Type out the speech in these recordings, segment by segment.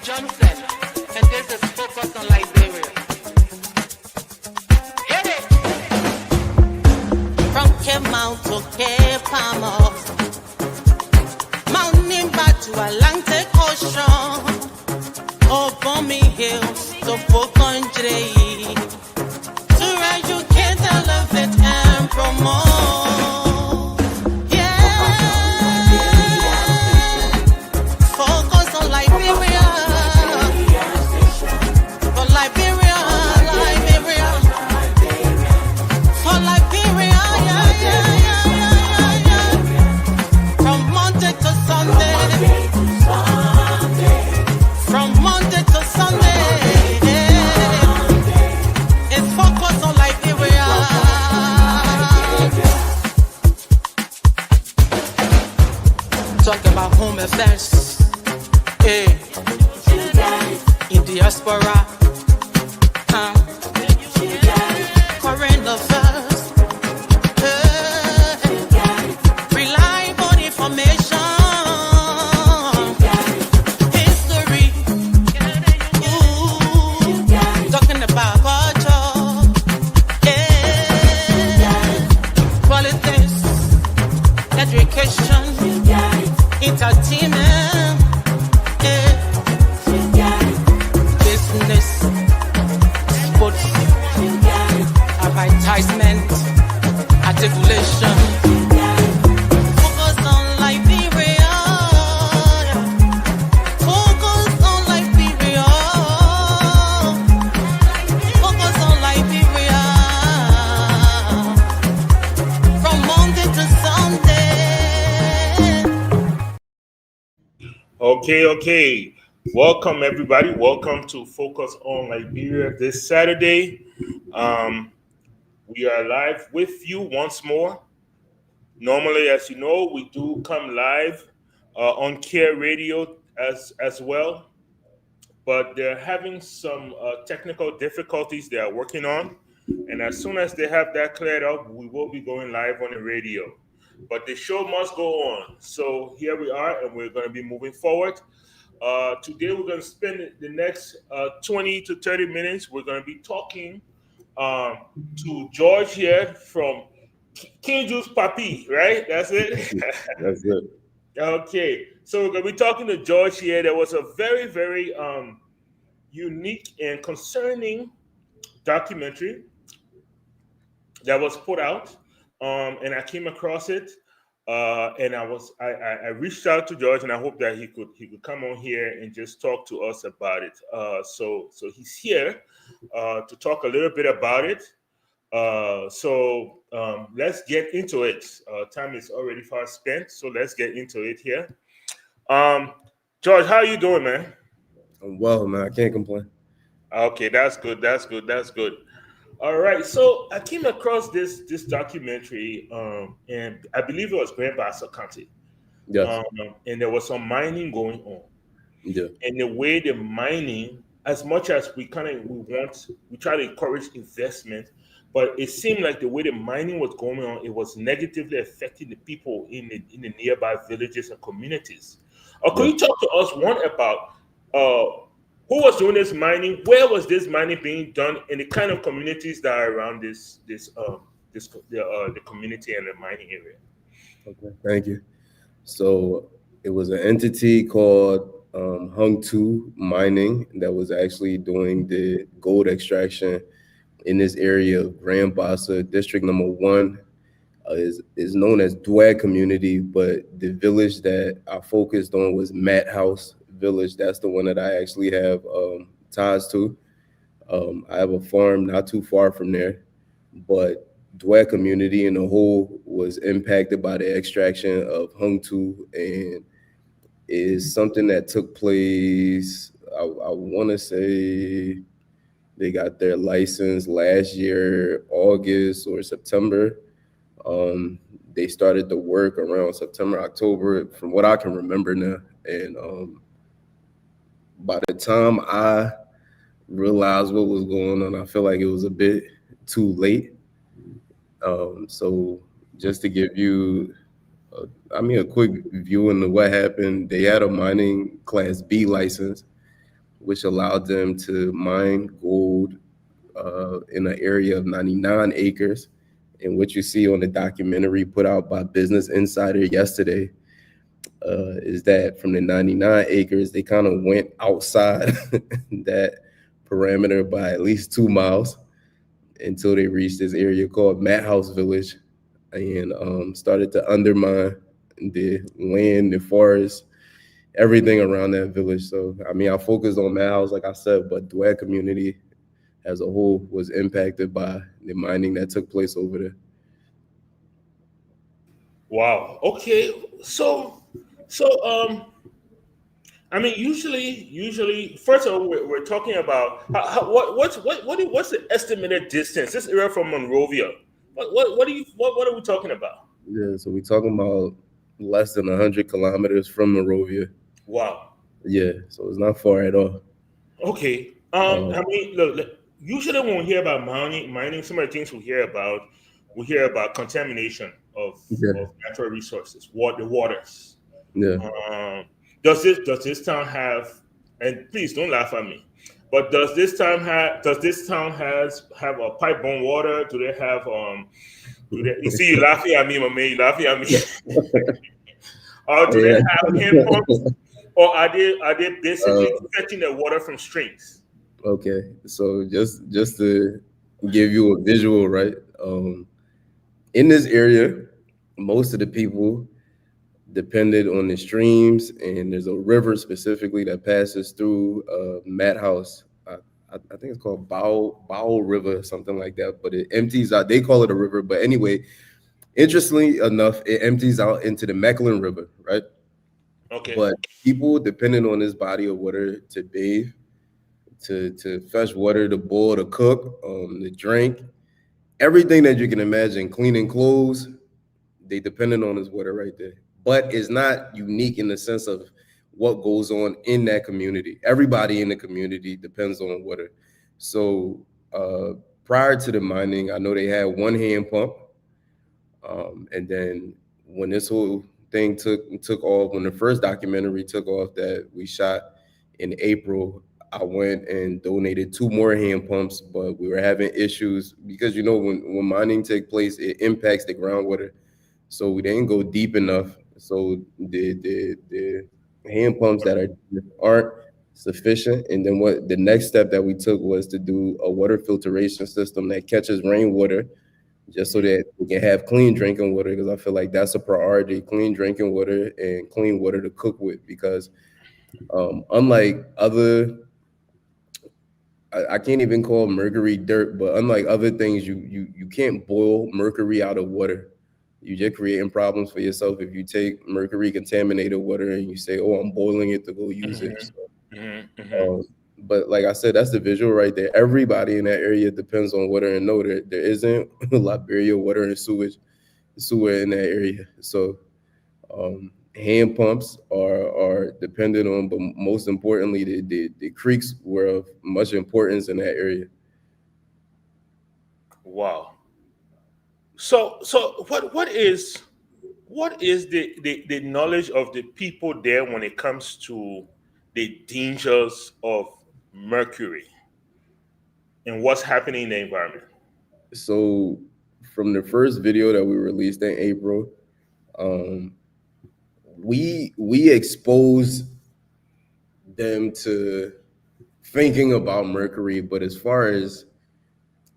Johnson, and this is Focus on Liberia. Hit it! From Cape Mount to Cape Palmer, mountain back to Atlantic Ocean, Obomi Hills to Fokondre, to educate, elevate, and promote. Talk about home affairs, hey, in diaspora, current affairs, hey, reliable information, history, ooh, talking about culture, hey, politics, education, entertainment, business, sports, advertisement, articulation. Focus on Liberia. Focus on Liberia. Focus on Liberia. From Monday to Sunday. Okay. Welcome, everybody. Welcome to Focus on Liberia this Saturday. We are live with you once more. Normally, as you know, we do come live on Kear Radio as well, but they're having some technical difficulties they are working on. And as soon as they have that cleared up, we will be going live on the radio. But the show must go on. So here we are, and we're going to be moving forward. Today, we're going to spend the next 20 to 30 minutes. We're going to be talking to George here from King Juice Papi, right? That's it? That's it. Okay. So we're going to be talking to George here. There was a very, very unique and concerning documentary that was put out. And I came across it, and I reached out to George, and I hope that he could come on here and just talk to us about it. So he's here to talk a little bit about it. So let's get into it. Time is already far spent, so let's get into it here. George, how are you doing, man? I'm well, man. I can't complain. Okay, that's good. All right, so I came across this documentary, and I believe it was Bassa County. Yes. And there was some mining going on. Yeah. And the way the mining, as much as we try to encourage investment, but it seemed like the way the mining was going on, it was negatively affecting the people in the nearby villages and communities. Could you talk to us about who was doing this mining? Where was this mining being done? And the kind of communities that are around the community and the mining area? Okay, thank you. So it was an entity called Hung 2 Mining that was actually doing the gold extraction in this area of Grand Bassa, District Number 1. Is known as Dwag community, but the village that I focused on was Matt House Village. That's the one that I actually have ties to. I have a farm not too far from there, but Dwag community in the whole was impacted by the extraction of Hung 2, and is something that took place, I want to say they got their license last year, August or September. They started the work around September, October, from what I can remember now. And by the time I realized what was going on, I feel like it was a bit too late. So just to give you, a quick view into what happened, they had a mining Class B license. which allowed them to mine gold in an area of 99 acres. And what you see on the documentary put out by Business Insider yesterday is that from the 99 acres, they kind of went outside that parameter by at least 2 miles until they reached this area called Mat House Village and started to undermine the land, the forest, everything around that village. So, I mean, I focused on Mat House, like I said, but Dwell community as a whole was impacted by the mining that took place over there. Wow. Okay. So I mean, usually, first of all, we're talking about what's the estimated distance this area from Monrovia? What are we talking about? Yeah, so we're talking about less than 100 kilometers from Monrovia. Wow. Yeah, so it's not far at all. Okay. Um, I mean, look, usually when we hear about mining, some of the things we hear about contamination yeah, of natural resources, the waters. yeah. Um, does this town have? And please don't laugh at me. But does this town have a pipe borne water? Do they have Do they? You see, you laughing at me, my man. You laughing at me. Or do they Yeah. have hand pumps? Or are they basically Uh, fetching the water from streams? okay, so just to give you a visual, right? In this area, most of the people depended on the streams, and there's a river specifically that passes through Mat House. I think it's called Bow River, something like that. But it empties out. They call it a river, but anyway, interestingly enough, it empties out into the Mecklen River, right? Okay. But people depending on this body of water to bathe, to fetch water, to boil, to cook, to drink, everything that you can imagine, cleaning clothes, they depended on this water right there. But it's not unique in the sense of what goes on in that community. Everybody in the community depends on water. So prior to the mining, I know they had one hand pump, and then when this whole thing took off, when the first documentary took off that we shot in April, I went and donated two more hand pumps, but we were having issues because when mining take place, it impacts the groundwater. So we didn't go deep enough. So the hand pumps that aren't sufficient. And then what the next step that we took was to do a water filtration system that catches rainwater just so that we can have clean drinking water, because I feel like that's a priority: clean drinking water and clean water to cook with. Because unlike other, I can't even call mercury dirt, but unlike other things, you can't boil mercury out of water. You're just creating problems for yourself if you take mercury contaminated water and you say, "Oh, I'm boiling it to go use it." Hmm. So, Hmm. but like I said, that's the visual right there. Everybody in that area depends on water, and no, there isn't Liberia water and sewer in that area. So hand pumps are dependent on, but most importantly, the creeks were of much importance in that area. Wow. So what is the knowledge of the people there when it comes to the dangers of mercury and what's happening in the environment? So from the first video that we released in April, um, we exposed them to thinking about mercury, but as far as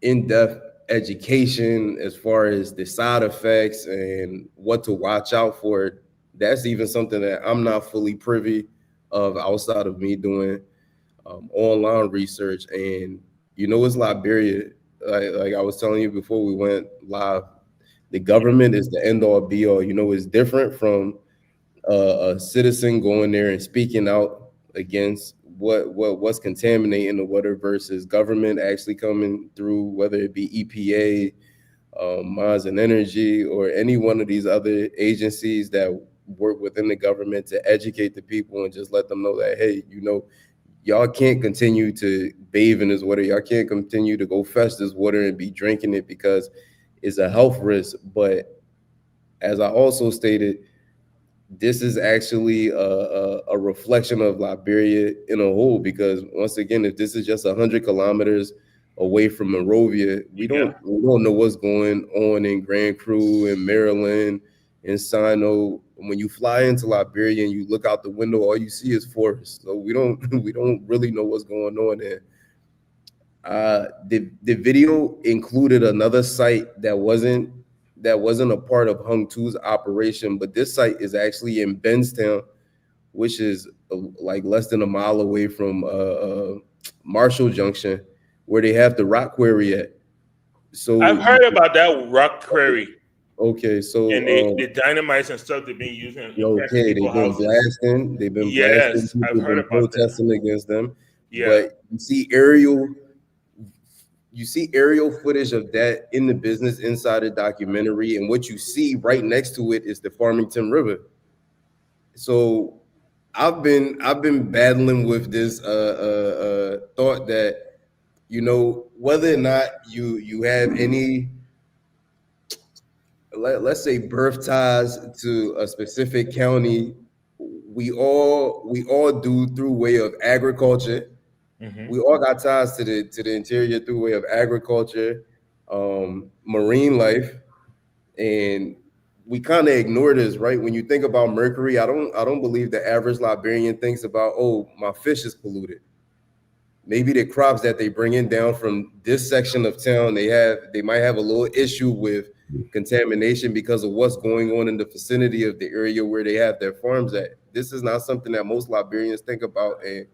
in-depth education, as far as the side effects and what to watch out for, that's even something that I'm not fully privy of outside of me doing online research. And it's Liberia. Like I was telling you before we went live, the government is the end all be all. It's different from a citizen going there and speaking out against what's contaminating the water versus government actually coming through, whether it be EPA, Mines and Energy, or any one of these other agencies that work within the government to educate the people and just let them know that, hey, y'all can't continue to bathe in this water. Y'all can't continue to go fetch this water and be drinking it because it's a health risk. But as I also stated, this is actually a reflection of Liberia in a whole. Because once again, if this is just 100 kilometers away from Monrovia, Yeah. we don't know what's going on in Grand Cru and Maryland and Sino. When you fly into Liberia and you look out the window, all you see is forest. So we don't we don't really know what's going on there. The video included another site that wasn't a part of Hung Tu's operation, but this site is actually in Benstown, which is like less than a mile away from Marshall Junction, where they have the rock quarry at. I've So heard about that rock quarry okay, and so the dynamites and stuff they've been using in cracking okay, people's houses. they've been blasting, Yes, I've people heard been about that. protesting against them, Yeah. but you see aerial footage of that in the Business Insider documentary, and what you see right next to it is the Farmington River. So I've been battling with this thought that, whether or not you have any, let's say, birth ties to a specific county, we all do through way of agriculture. Hmm. We all got ties to the interior through way of agriculture, marine life, and we kind of ignore this, right? When you think about mercury, I don't believe the average Liberian thinks about, oh, my fish is polluted. Maybe the crops that they bring in down from this section of town, they might have a little issue with contamination because of what's going on in the vicinity of the area where they have their farms at. This is not something that most Liberians think about. And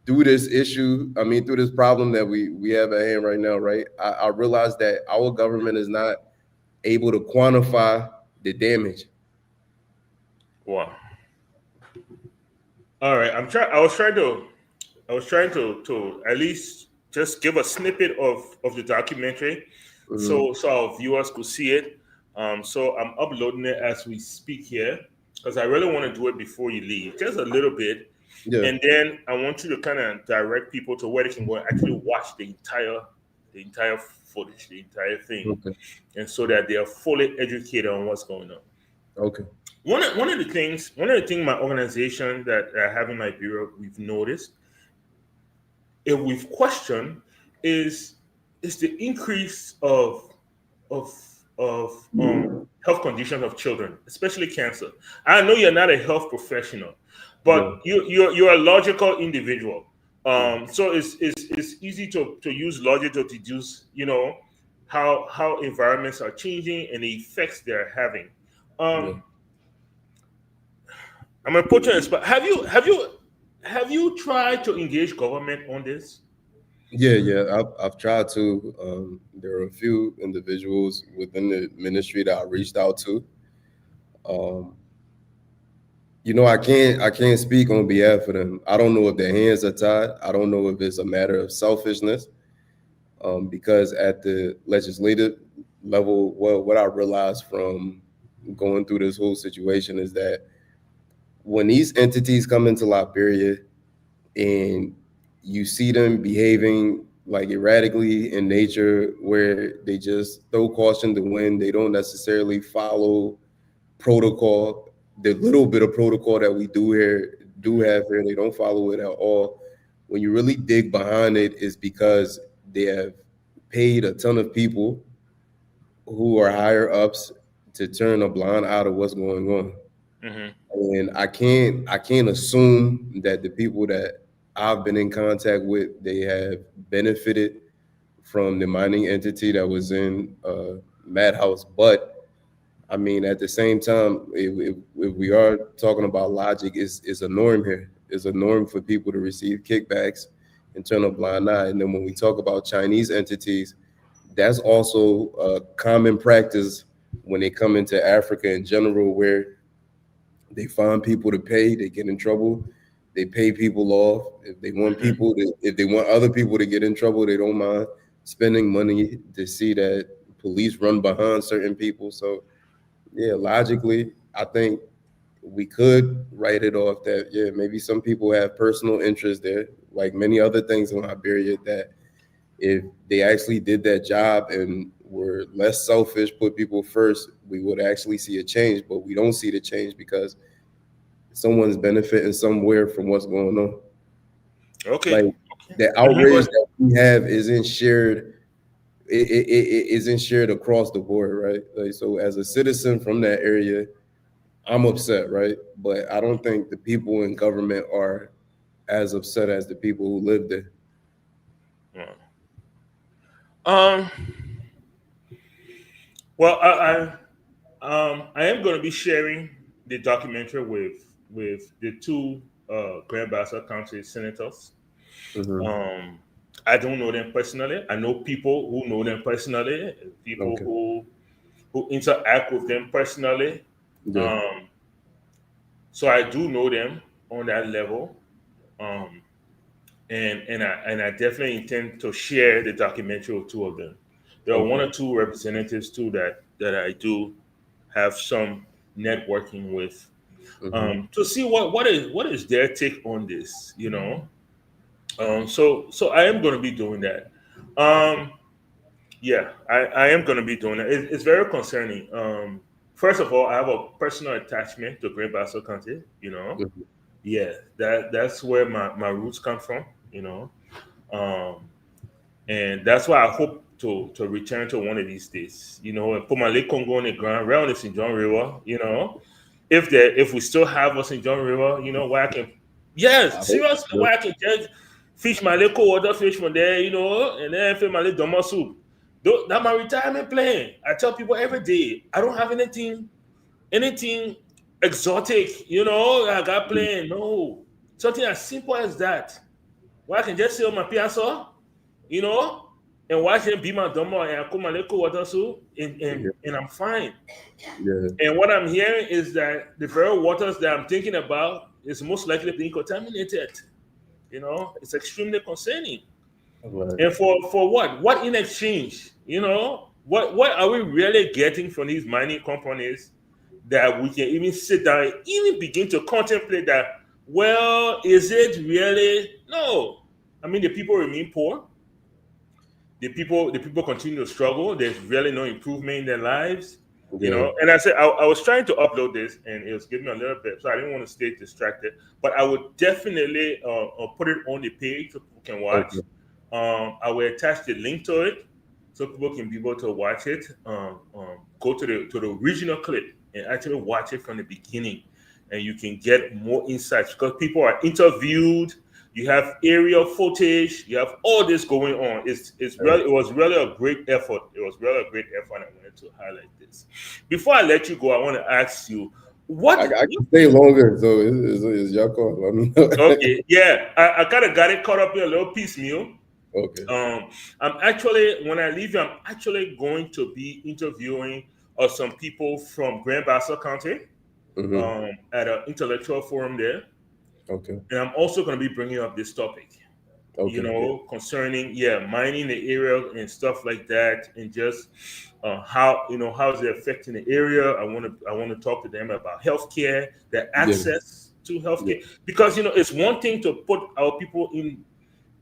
through this issue, I mean, through this problem that we have at hand right now, right? I realize that our government is not able to quantify the damage. Wow. All right. I was trying to at least just give a snippet of the documentary, Mhm. so our viewers could see it. So I'm uploading it as we speak here because I really want to do it before you leave, just a little bit, Yeah. and then I want you to kind of direct people to where they can go and actually watch the entire footage, the entire thing, Okay. and so that they are fully educated on what's going on. Okay. One of the things my organization that I have in Liberia we've noticed, if we've questioned, is the increase of health conditions of children, especially cancer. I know you're not a health professional, Yeah. but you're a logical individual. So it's easy to use logic to deduce, how environments are changing and the effects they're having. Yeah. Um, I'm gonna put you on the spot. Have you tried to engage government on this? Yeah. I've tried to. There are a few individuals within the ministry that I reached out to. Um, I can't speak on behalf of them. I don't know if their hands are tied. I don't know if it's a matter of selfishness. Because at the legislative level, well, what I realized from going through this whole situation is that when these entities come into Liberia and you see them behaving like erratically in nature, where they just throw caution to wind, they don't necessarily follow protocol. The little bit of protocol that we have here, they don't follow it at all. When you really dig behind it, is because they have paid a ton of people who are higher ups to turn a blind eye to what's going on. Hmm. And I can't assume that the people that I've been in contact with, they have benefited from the mining entity that was in Madhouse. But I mean, at the same time, if we are talking about logic, is a norm here. It's a norm for people to receive kickbacks and turn a blind eye. And then when we talk about Chinese entities, that's also a common practice when they come into Africa in general, where they find people to pay, they get in trouble, they pay people off. Hmm. If they want other people to get in trouble, they don't mind spending money to see that police run behind certain people. So yeah, logically, I think we could write it off that, yeah, maybe some people have personal interest there, like many other things in Liberia, that if they actually did that job and were less selfish, put people first, we would actually see a change. But we don't see the change because someone's benefiting somewhere from what's going on. Okay. Like the outrage that we have isn't shared. It isn't shared across the board, right? Like, so as a citizen from that area, I'm upset, right? But I don't think the people in government are as upset as the people who live there. Um. Well, I am going to be sharing the documentary with the two Grand Bassa County senators. Hmm. Um, I don't know them personally. I know people who know them personally, people Okay. who interact with them personally. Yeah. Um, so I do know them on that level. Um, and I definitely intend to share the documentary with two of them. There are one Okay. or two representatives too that I do have some networking with, Hmm. to see what is their take on this. So I am going to be doing that. Um, yeah, I am going to be doing it. It's very concerning. First of all, I have a personal attachment to Great Bassa County. Yeah, that's where my roots come from. You know, um, and that's why I hope to return to one of these days. And put my Lake Congo on the ground around the St. John River. If we still have a St. John River, where I can, I yes, hope. seriously, Yep. where I can just fish my little water fish from there, and then fill my little domo soup. That's my retirement plan. I tell people every day, I don't have anything exotic, I got plan. No, something as simple as that, where I can just sit on my piazza, you know, and watch them be my domo and I cook my little water soup, and, Yeah. and I'm fine. Yeah. And what I'm hearing is that the very waters that I'm thinking about is most likely being contaminated. It's extremely concerning. Right. And for what? What in exchange? What are we really getting from these mining companies that we can even sit down and even begin to contemplate that? Well, is it really? No. I mean, the people remain poor. The people continue to struggle. There's really no improvement in their lives. Yeah. And I said I was trying to upload this, and it was giving me a little bit, so I didn't want to stay distracted. But I would definitely put it on the page so people can watch. Okay. I will attach the link to it so people can be able to watch it. Go to the original clip and actually watch it from the beginning, and you can get more insights because people are interviewed. You have aerial footage. You have all this going on. It was really a great effort. It was really a great effort. And I wanted to highlight this. Before I let you go, I want to ask you I what. can stay longer, so it's your call. Let me know. Okay, yeah, I kind of got it caught up in a little piecemeal. Okay. I'm actually, when I leave here, I'm actually going to be interviewing some people from Grand Bassa County Hmm. at an intellectual forum there. Okay. And I'm also going to be bringing up this topic, Okay. Yeah. concerning, mining the area and stuff like that, and just how is it affecting the area. I want to talk to them about healthcare, their Yeah. access to Yeah. healthcare, because it's one thing to put our people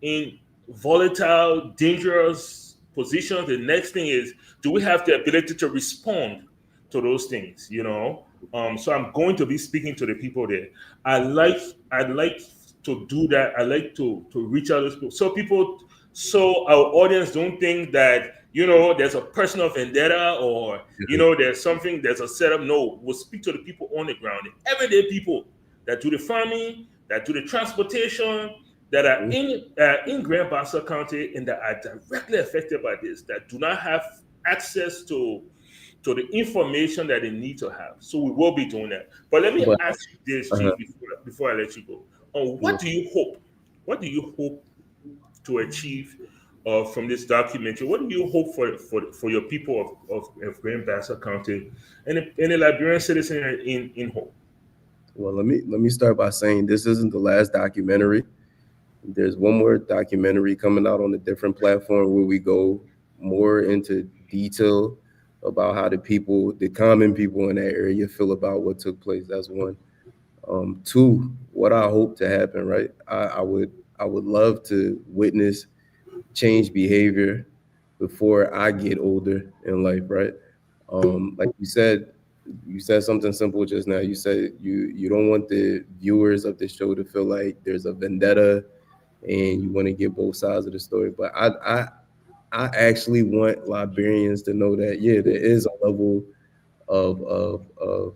in volatile, dangerous positions. The next thing is, do we have the ability to respond to those things? So I'm going to be speaking to the people there. I'd like to do that. I like to reach out to people, so our audience don't think that there's a personal vendetta, or Yeah. there's a setup. No, we'll speak to the people on the ground, the everyday people that do the farming, that do the transportation, that are Mhm. in Grand Bassa County, and that are directly affected by this, that do not have access to the information that they need to have. So we will be doing that. But let me But ask you this, uh Chief, before I let you go. yeah. What do you hope? What do you hope to achieve from this documentary? What do you hope for your people of Grand Bassa County and the Liberian citizen in hope? Well, let me start by saying this isn't the last documentary. There's one more documentary coming out on a different platform where we go more into detail about how the common people in that area feel about what took place. That's one. Two, what I hope to happen, right? I would love to witness change behavior before I get older in life, right? Like you said, you said something simple just now. You said you don't want the viewers of the show to feel like there's a vendetta and you want to get both sides of the story. But I actually want Liberians to know that yeah, there is a level of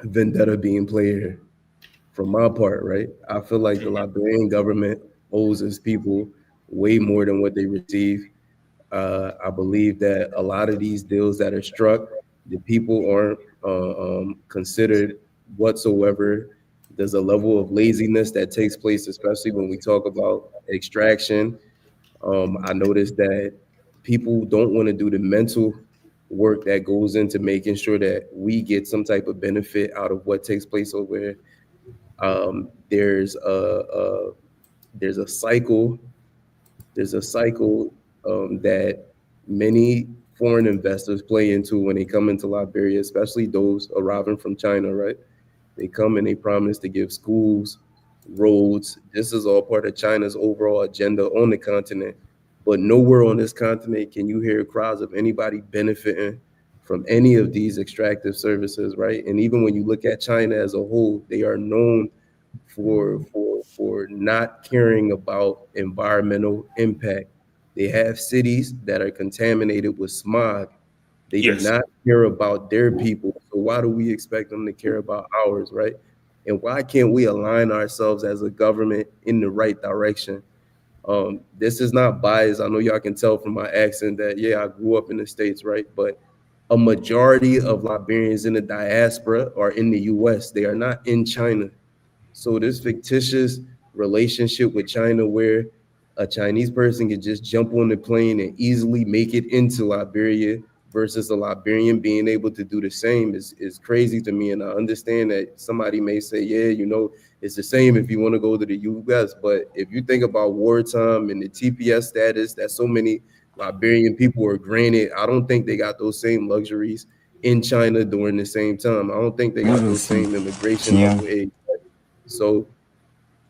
vendetta being played here. From my part, right? I feel like the Liberian government owes its people way more than what they receive. I believe that a lot of these deals that are struck, the people aren't considered whatsoever. There's a level of laziness that takes place, especially when we talk about extraction. I noticed that people don't want to do the mental work that goes into making sure that we get some type of benefit out of what takes place over here. There's there's a cycle there's a cycle that many foreign investors play into when they come into Liberia, especially those arriving from China, right? They come and they promise to give schools, roads. This is all part of China's overall agenda on the continent. But nowhere on this continent can you hear cries of anybody benefiting from any of these extractive services, right? And even when you look at China as a whole, they are known for not caring about environmental impact. They have cities that are contaminated with smog. They do Yes. not care about their people. So why do we expect them to care about ours, right? And why can't we align ourselves as a government in the right direction? This is not biased. I know y'all can tell from my accent that yeah, I grew up in the States, right? But a majority of Liberians in the diaspora are in the US. They are not in China. So this fictitious relationship with China where a Chinese person can just jump on the plane and easily make it into Liberia versus a Liberian being able to do the same is crazy to me. And I understand that somebody may say, yeah, it's the same if you want to go to the US. But if you think about wartime and the TPS status that so many Liberian people are granted, I don't think they got those same luxuries in China during the same time. I don't think they got those same immigration Yeah. level aid. So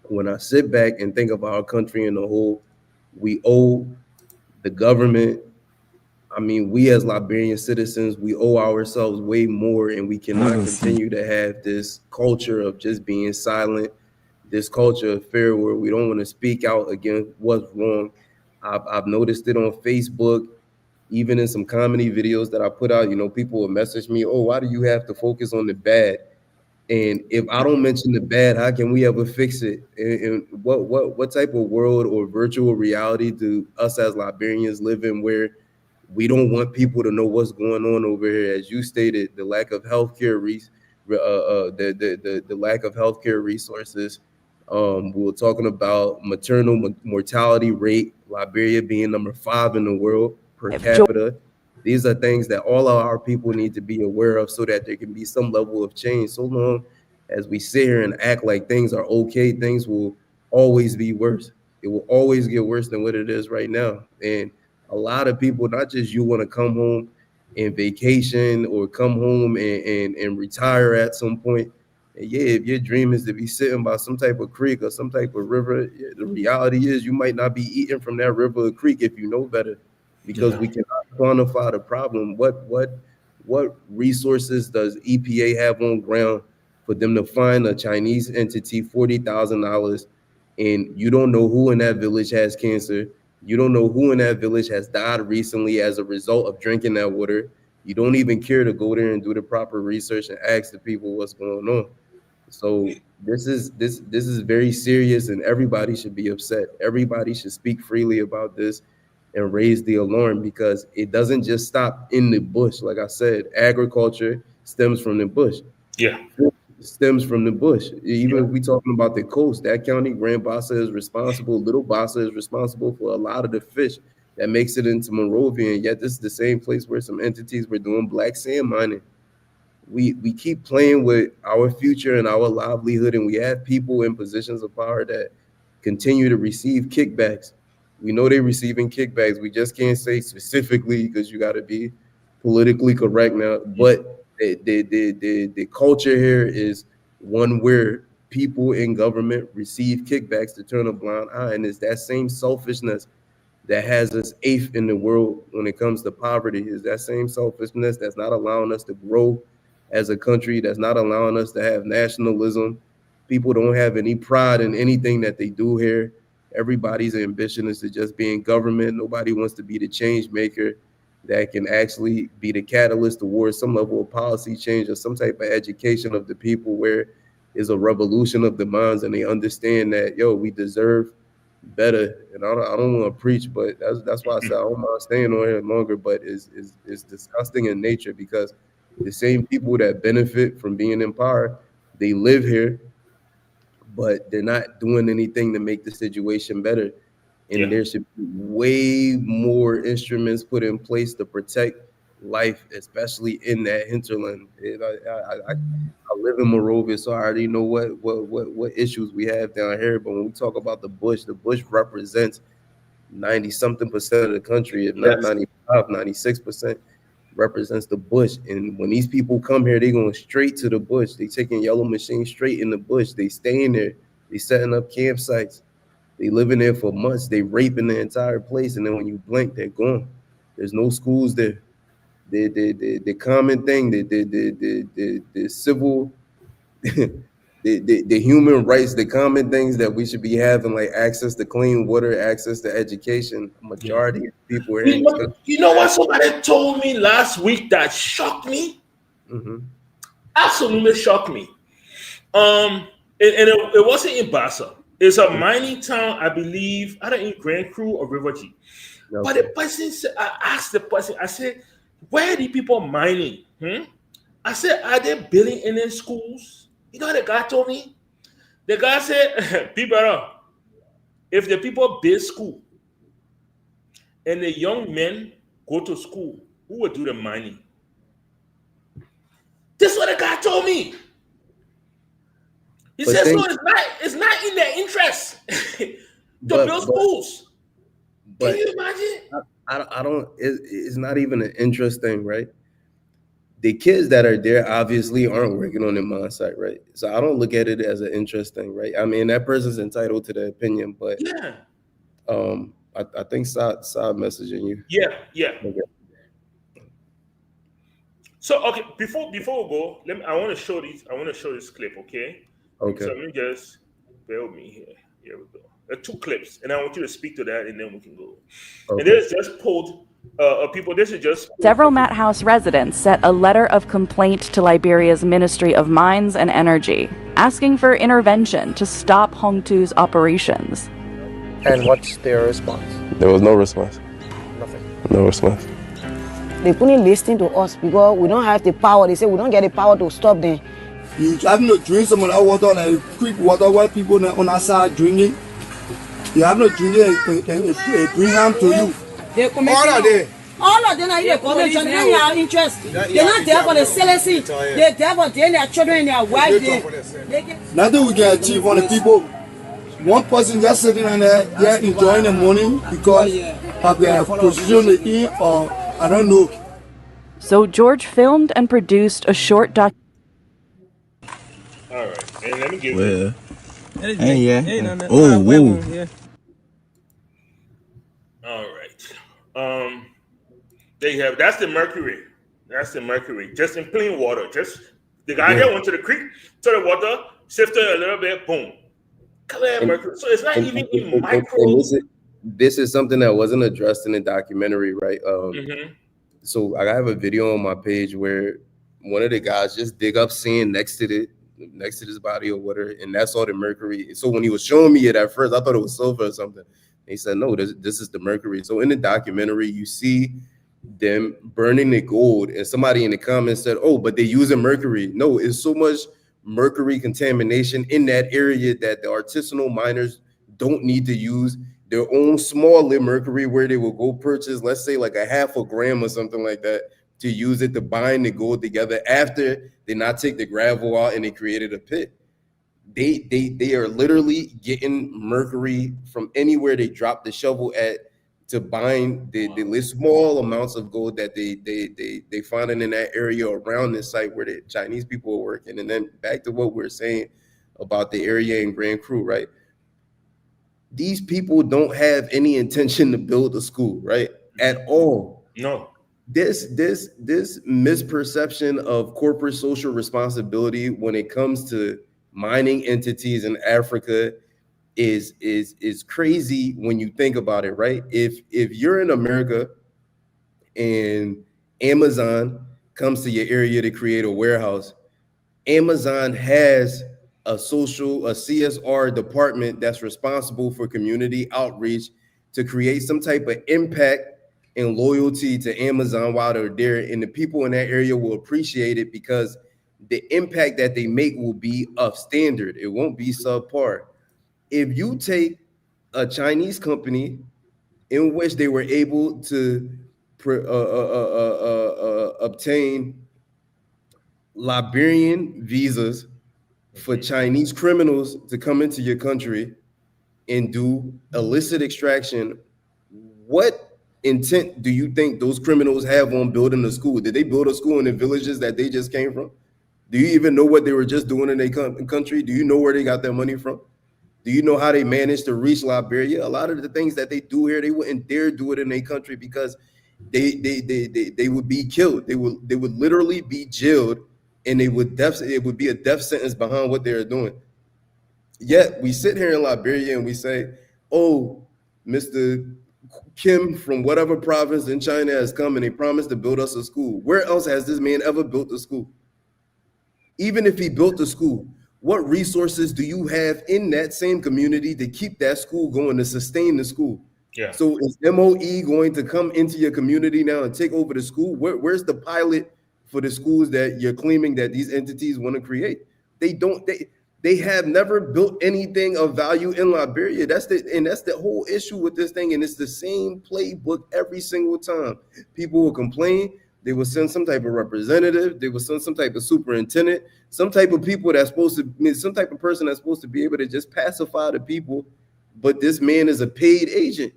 when I sit back and think of our country in the whole, we owe the government. I mean, we as Liberian citizens, we owe ourselves way more, and we cannot continue to have this culture of just being silent, this culture of fear where we don't want to speak out against what's wrong. I've noticed it on Facebook, even in some comedy videos that I put out. People will message me, "Oh, why do you have to focus on the bad?" And if I don't mention the bad, how can we ever fix it? And what type of world or virtual reality do us as Liberians live in where we don't want people to know what's going on over here? As you stated, the lack of healthcare, the lack of healthcare resources. We were talking about maternal mortality rate, Liberia being number 5 in the world per capita. These are things that all of our people need to be aware of so that there can be some level of change. So long as we sit here and act like things are okay, things will always be worse. It will always get worse than what it is right now. And a lot of people, not just you, want to come home and vacation or come home and retire at some point. And yeah, if your dream is to be sitting by some type of creek or some type of river, yeah, the reality is you might not be eating from that river or creek if you know better, because Yeah. we cannot quantify the problem. What resources does EPA have on ground for them to find a Chinese entity $40,000, and you don't know who in that village has cancer? You don't know who in that village has died recently as a result of drinking that water. You don't even care to go there and do the proper research and ask the people what's going on. So this is very serious, and everybody should be upset. Everybody should speak freely about this and raise the alarm, because it doesn't just stop in the bush. Like I said, agriculture stems from the bush. Yeah. Stems from the bush. Yeah. Even if we talking about the coast, that county, Grand Bassa is responsible. Little Bassa is responsible for a lot of the fish that makes it into Monrovia. And yet this is the same place where some entities were doing black sand mining. We keep playing with our future and our livelihood, and we have people in positions of power that continue to receive kickbacks. We know they're receiving kickbacks. We just can't say specifically because you got to be politically correct now. But the culture here is one where people in government receive kickbacks to turn a blind eye, and it's that same selfishness that has us eighth in the world when it comes to poverty. Is that same selfishness that's not allowing us to grow as a country, that's not allowing us to have nationalism. People don't have any pride in anything that they do here. Everybody's ambition is to just be in government. Nobody wants to be the change maker that can actually be the catalyst towards some level of policy change or some type of education of the people where is a revolution of the minds and they understand that, yo, we deserve better. And I don't want to preach, but that's why I said I don't mind staying on here longer, but it's disgusting in nature because the same people that benefit from being in power, they live here, but they're not doing anything to make the situation better. And Yeah. there should be way more instruments put in place to protect life, especially in that hinterland. I live in Morovia, so I already know what issues we have down here. But when we talk about the bush represents 90 something percent of the country, if not Yes. 95, 96% represents the bush. And when these people come here, they going straight to the bush. They taking yellow machines straight in the bush. They staying there. They setting up campsites. They living there for months. They raping the entire place. And then when you blink, they're gone. There's no schools there. The common thing, the civil, the human rights, the common things that we should be having, like access to clean water, access to education. Majority of people here in this country. You know what somebody told me last week that shocked me? Mm-hmm. Absolutely shocked me. It wasn't in Bassa. It's a mining town, I believe, either in Grand Cru or River G. Okay. But the person said, I asked the person, I said, where are the people mining? I said, are they building any schools? You know what the guy told me? The guy said, people, if the people build school and the young men go to school, who will do the mining? This is what the guy told me. He says, no, it's not in their interest to build schools. Can you imagine? I don't. It's not even an interest thing, right? The kids that are there obviously aren't working on the mine site, right? So I don't look at it as an interest thing, right? I mean, that person's entitled to their opinion, but yeah. I think Saad messaging you. Yeah. Okay. So okay, before we go, I want to show this clip, okay? Okay. So let me just bear with me here. Here we go. There are two clips, and I want you to speak to that, and then we can go. Okay. And this is just pulled. People, this is just Several Matt House residents sent a letter of complaint to Liberia's Ministry of Mines and Energy, asking for intervention to stop Hongtu's operations. And what's their response? There was no response. Nothing. No response. They couldn't listen to us because we don't have the power. They say we don't get the power to stop them. You having to drink some of that water, like quick water, where people on our side drinking. You have to drink it, it bring harm to you. They come all of them. All of them are here for their interest. They're not there for the celibacy. They're there for their children and their wives. Nothing we can achieve on the people. One person just sitting on there, they're enjoying the money because of their position they in, or I don't know. So George filmed and produced a short doc. all right. And let me give you. Oh, whoa. All right. There you have. That's the mercury. Just in plain water. Just the guy here went to the creek, to the water, sifted a little bit, boom. Clear mercury. So it's not even in micro. This is something that wasn't addressed in the documentary, right? So I have a video on my page where one of the guys just dig up sand next to this body or whatever, and that's all the mercury. So when he was showing me it at first, I thought it was silver or something. He said, no, this is the mercury. So in the documentary, you see them burning the gold, and somebody in the comments said, oh, but they're using mercury. No, it's so much mercury contamination in that area that the artisanal miners don't need to use their own smaller mercury, where they will go purchase, let's say like a half a gram or something like that, to use it to bind the gold together after they not take the gravel out and they created a pit. They are literally getting mercury from anywhere they drop the shovel at to bind the small amounts of gold that they finding in that area around this site where the Chinese people are working. And then back to what we're saying about the area in Grand Cru, right? these people don't have any intention to build a school, right? At all. No. This misperception of corporate social responsibility when it comes to mining entities in Africa is crazy when you think about it, right? If you're in America and Amazon comes to your area to create a warehouse, Amazon has a CSR department that's responsible for community outreach to create some type of impact and loyalty to Amazon while they're there. And the people in that area will appreciate it because the impact that they make will be of standard. It won't be subpar. If you take a Chinese company in which they were able to obtain Liberian visas for Chinese criminals to come into your country and do illicit extraction, what intent do you think those criminals have on building a school? Did they build a school in the villages that they just came from? Do you even know what they were just doing in their country? Do you know where they got their money from? Do you know how they managed to reach Liberia? A lot of the things that they do here, they wouldn't dare do it in their country because they would be killed. They would literally be jailed, and it would be a death sentence behind what they're doing. Yet we sit here in Liberia and we say, "Oh, Mr. Kim from whatever province in China has come and they promised to build us a school." Where else has this man ever built a school? Even if he built a school, what resources do you have in that same community to keep that school going, to sustain the school? Yeah. So is MOE going to come into your community now and take over the school? Where's the pilot for the schools that you're claiming that these entities want to create? They have never built anything of value in Liberia. That's the whole issue with this thing. And it's the same playbook every single time. People will complain. They will send some type of representative. They will send some type of superintendent, some type of person that's supposed to be able to just pacify the people. But this man is a paid agent.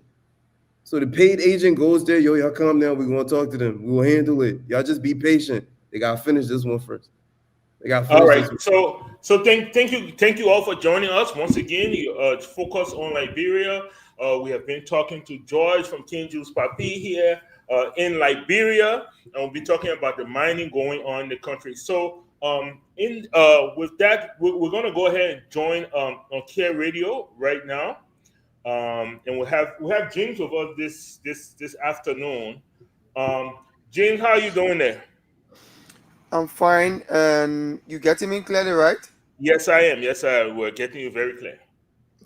So the paid agent goes there, "Yo, y'all calm down. We're going to talk to them. We will handle it. Y'all just be patient. They got to finish this one first." All right. So thank you all for joining us once again. You focus on Liberia. We have been talking to George from King Jules Papi here in Liberia, and we'll be talking about the mining going on in the country. So with that, we're going to go ahead and join on Kear Radio right now, and we'll have James with us this afternoon. James, how are you doing there? I'm fine, and you getting me clearly, right? Yes, I am. Yes, I am. We're getting you very clear.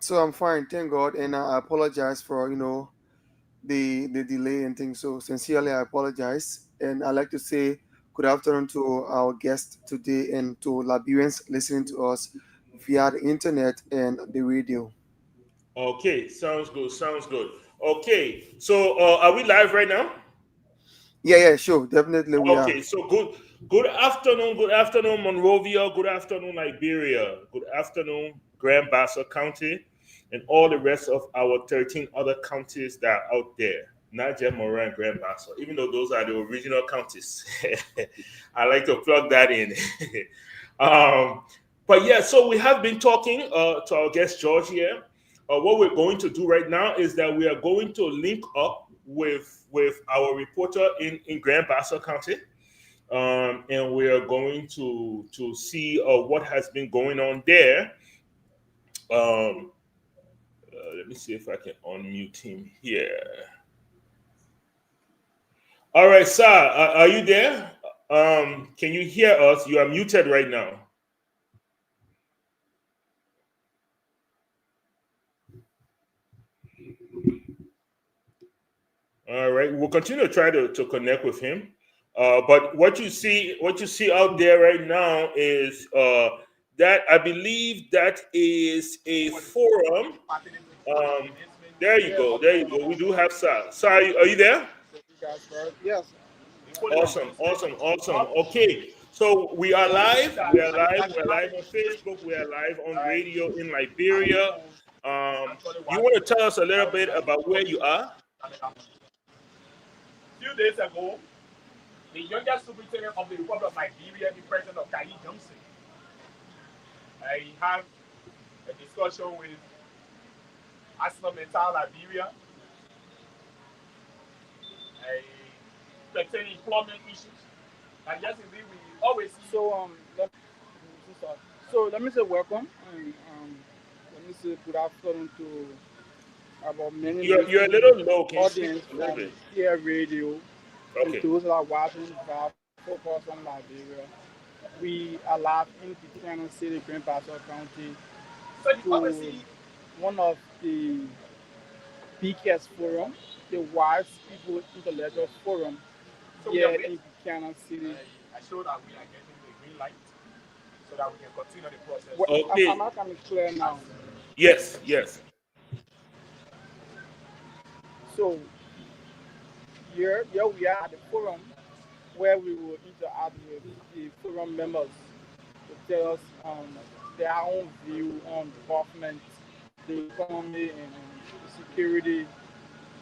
So I'm fine, thank God, and I apologize for the delay and things. So sincerely, I apologize, and I'd like to say good afternoon to our guest today and to Liberians listening to us via the internet and the radio. Okay, sounds good. Okay, so are we live right now? Yeah, sure, definitely we are. Okay, so good afternoon, Monrovia. Good afternoon, Liberia. Good afternoon, Grand Bassa County, and all the rest of our 13 other counties that are out there. Not just Moran and Grand Bassa, even though those are the original counties. I like to plug that in. But yeah, so we have been talking to our guest George here. What we're going to do right now is that we are going to link up with our reporter in Grand Bassa County, and we are going to see what has been going on there. Let me see if I can unmute him here. All right, sir, are you there? Can you hear us? You are muted right now. All right, we'll continue to try to connect with him. But what you see out there right now is that I believe that is a forum. There you go. We do have Sir. Sir, are you there? Yes. Awesome. Okay, so we are live. We're live on Facebook. We are live on radio in Liberia. You want to tell us a little bit about where you are? Few days ago, the youngest superintendent of the Republic of Liberia, the president of Kali Johnson, I had a discussion with Asylum Mental Liberia, pertaining employment issues. And yes, indeed, we always see. So let me say welcome, and let me say good afternoon to about many You're a little low. Can you speak audience a little from bit? Kear Radio, Okay. and those that are watching via Focus on Liberia. We are live in Buchanan City, Bassa County, So you to always see one of the biggest forum, the Wise People Intellectual Forum, so we here are in Buchanan City. I show that we are getting the green light so that we can continue the process. Well, Okay. am I coming clear now? Yes, yes. So here we are at the forum where we will interact with the forum members to tell us their own view on government, the economy, and security,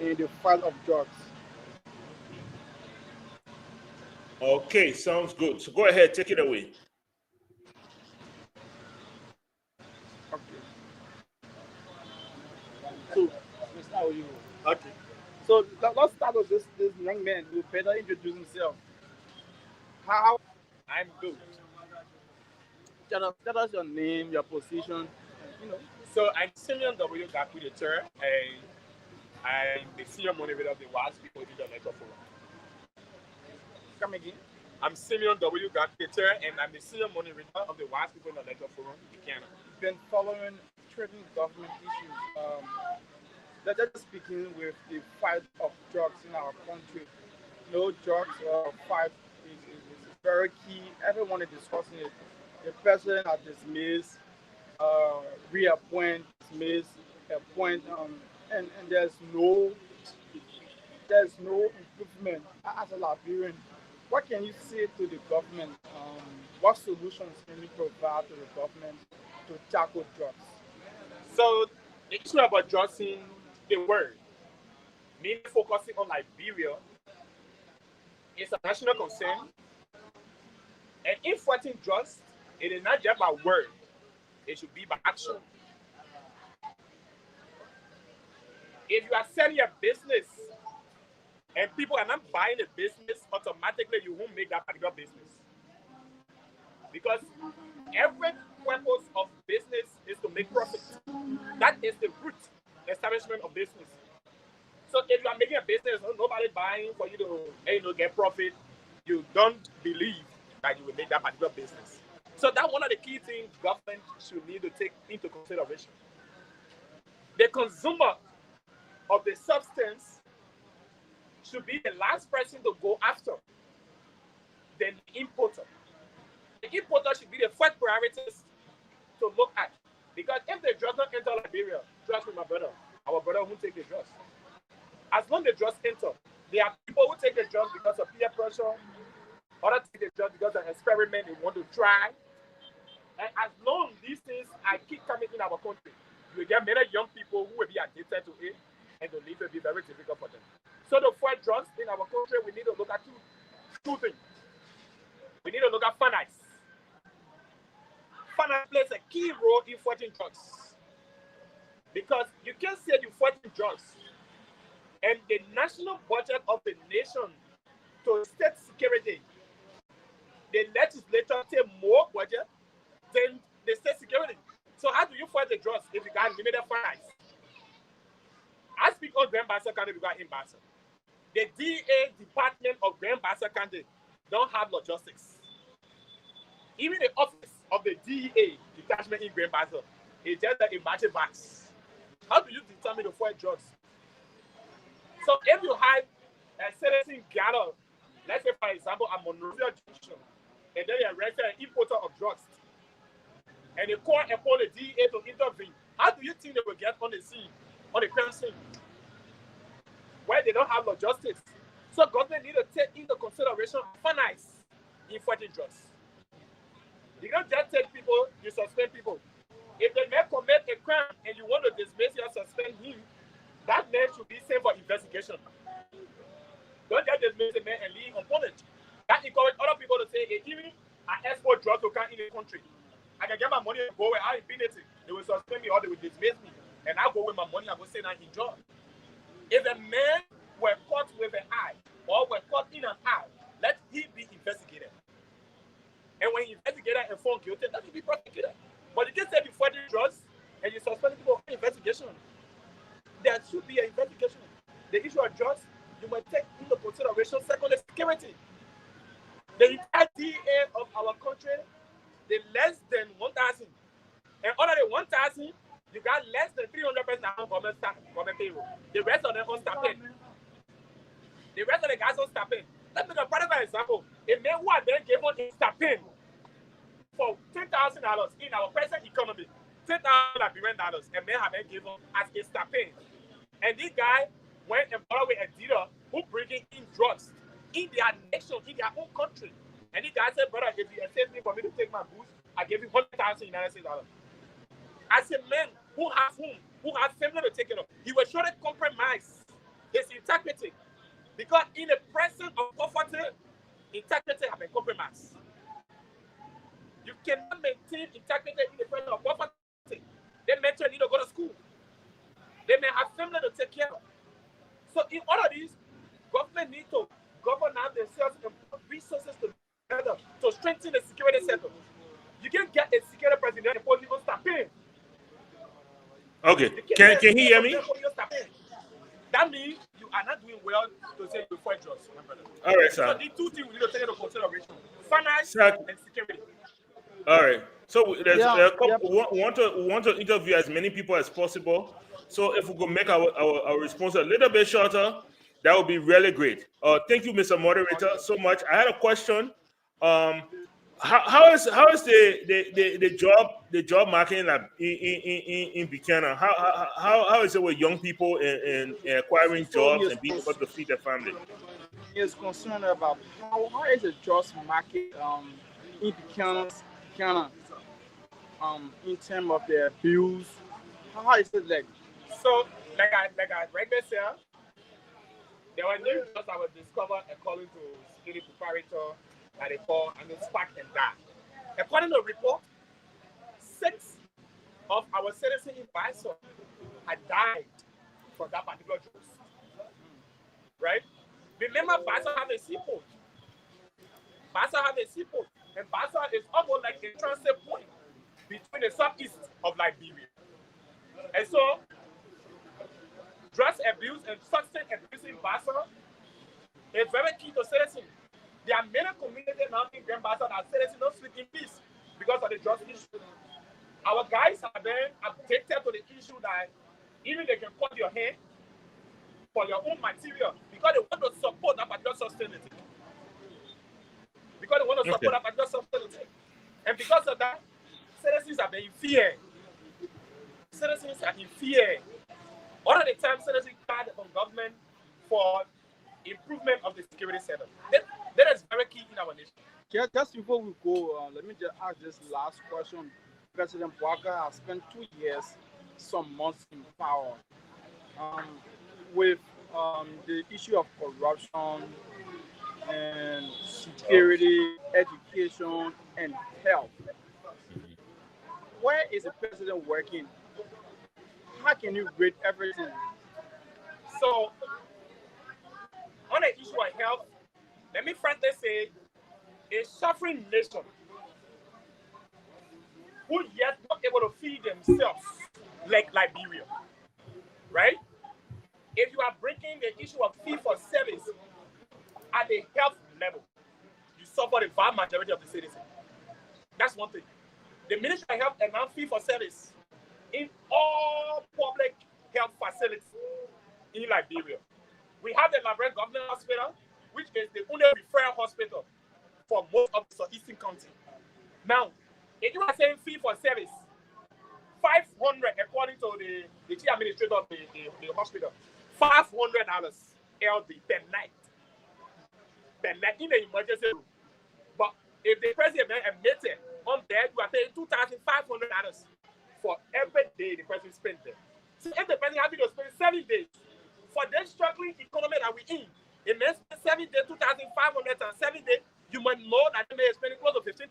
and the fight of drugs. Okay, sounds good. So go ahead, take it away. Okay. So let's start with you. Okay. So let's start with this young man who better introduce himself. How I'm good. tell us your name, your position, you know. So I'm Simeon W. Gaku III, and I'm the senior moderator of the WAS People Intellectual Forum. Come again. I'm Simeon W. Gaku III, and I'm the senior moderator of the WAS People Intellectual Forum in Buchanan. Been following threatening government issues. Let's begin with the fight of drugs in our country. No drugs fight is very key. Everyone is discussing it. The president has dismissed, reappoint, dismiss, appoint, and there's no improvement. As a Liberian, what can you say to the government? What solutions can you provide to the government to tackle drugs? So the issue about drugs in the world, mainly focusing on Liberia, is a national concern. And if fighting drugs, it is not just by word, it should be by action. If you are selling a business and people are not buying the business, automatically you won't make that particular business. Because every purpose of business is to make profit. That is the root establishment of business. So if you are making a business, nobody buying for you to get profit, you don't believe that you will make that particular business. So that's one of the key things government should need to take into consideration. The consumer of the substance should be the last person to go after, then the importer. The importer should be the first priorities to look at. Because if the drugs don't enter Liberia, trust me, my brother, our brother won't take the drugs. As long as the drugs enter, there are people who take the drugs because of peer pressure, others take the drugs because of an experiment they want to try. And as long as these things keep coming in our country, you will get many young people who will be addicted to it, and the life will be very difficult for them. So to fight drugs in our country, we need to look at two things. We need to look at finance. Finance plays a key role in fighting drugs. Because you can't say you're fighting drugs, and the national budget of the nation to state security, the legislature take more budget than the state security. So how do you fight the drugs if you got limited finance? I speak on Grand Bassa County because in Bassa. The DA department of Grand Bassa County don't have logistics. Even the office of the DA detachment in Grand Bassa is just a magic box. How do you determine to fight drugs? So if you have a citizen gather, let's say for example, a Monrovia junction, and then you arrest an importer of drugs, and they call upon the DA to intervene, how do you think they will get on the scene, on the crime scene, where they don't have logistics? So government need to take into consideration finance in fighting drugs. You don't just take people, you suspend people. If the man commit a crime and you want to dismiss or suspend him, that man should be sent for investigation. Don't just dismiss the man and leave upon it. That encourages other people to say, hey, even I export drugs to come in the country. I can get my money and go where I been it. They will suspend me or they will dismiss me. And I'll go with my money and go send say that he drug. If a man were caught with an eye or were caught in an eye, let he be investigated. And when he investigated and found guilty, let him be prosecuted. But you can say before the drugs and you suspend people for investigation, there should be an investigation. The issue of drugs, you must take into consideration secondary security. The entire DA of our country, the less than 1,000. And under the 1,000, you got less than 300 person on government payroll. The rest of them on stipend. The rest of the guys on stipend. Let me give a practical example. A man who had been given a stipend for $10,000 in our present economy, $10,000 Liberian dollars, a man had been given as a stipend. And this guy went and borrowed with a dealer who bringing in drugs in their nation, in their own country. And this guy said, brother, if you accept me for me to take my boots, I give you $100,000 United States dollars. As a man who has family to take care of, he was sure to compromise his integrity. Because in the presence of poverty, integrity has been compromised. You cannot maintain integrity in the presence of poverty. They may need to go to school. They may have family to take care of. So in all of these, government need to govern themselves and put resources together to strengthen the security sector. You can get a security president and put him on stipend. Okay, can he hear me? That means you are not doing well to say before drugs. All right, sir. So the two things we need to take into consideration: finance and security. All right. So there's a couple. We want to interview as many people as possible. So if we could make our response a little bit shorter, that would be really great. Thank you, Mr. Moderator, so much. I had a question. How is the job market in Buchanan? How is it with young people in acquiring jobs and being able to feed their family? Is concerned about how is the jobs market in Buchanan in terms of their bills. How is it like? So like I regularly say, there were new jobs that were discovered according to security preparator. That they call and it's spark and die. According to a report, 6 of our citizens in Bassa had died from that particular juice. Right? Remember, Bassa have a seaport. Bassa have a seaport. And Bassa is almost like a transit point between the southeast of Liberia. And so, drug abuse and substance abuse in Bassa is very key to citizens. There are many communities now in Grand Bassa that citizens don't sleep in peace because of the drug issue. Our guys have been addicted to the issue that even they can cut your hand for your own material because they want to support that particular sustainability. Because they want to support that particular sustainability. And because of that, citizens are in fear. Citizens are in fear. All of the time, citizens call on government for improvement of the security sector. That is very key in our nation. Just before we go, let me just ask this last question. President Bassa has spent 2 years, some months in power. With the issue of corruption and security, education, and health, where is the president working? How can you rate everything? So, on the issue of health, let me frankly say, a suffering nation who yet not able to feed themselves like Liberia, right? If you are breaking the issue of fee for service at the health level, you suffer the vast majority of the citizens. That's one thing. The Ministry of Health announced fee for service in all public health facilities in Liberia. We have the Liberia Government Hospital, which is the only referral hospital for most of the Eastern County. Now, if you are saying fee for service, $500 according to the chief administrator of the hospital, $500 LD per night in the emergency room. But if the president admitted on there, you are paying $2,500 for every day the president spends there. So if the president having to spend 7 days for this struggling economy that we're in, it means 7 days, $2,500 and 7 days, you might know that they may spend close to $15,000.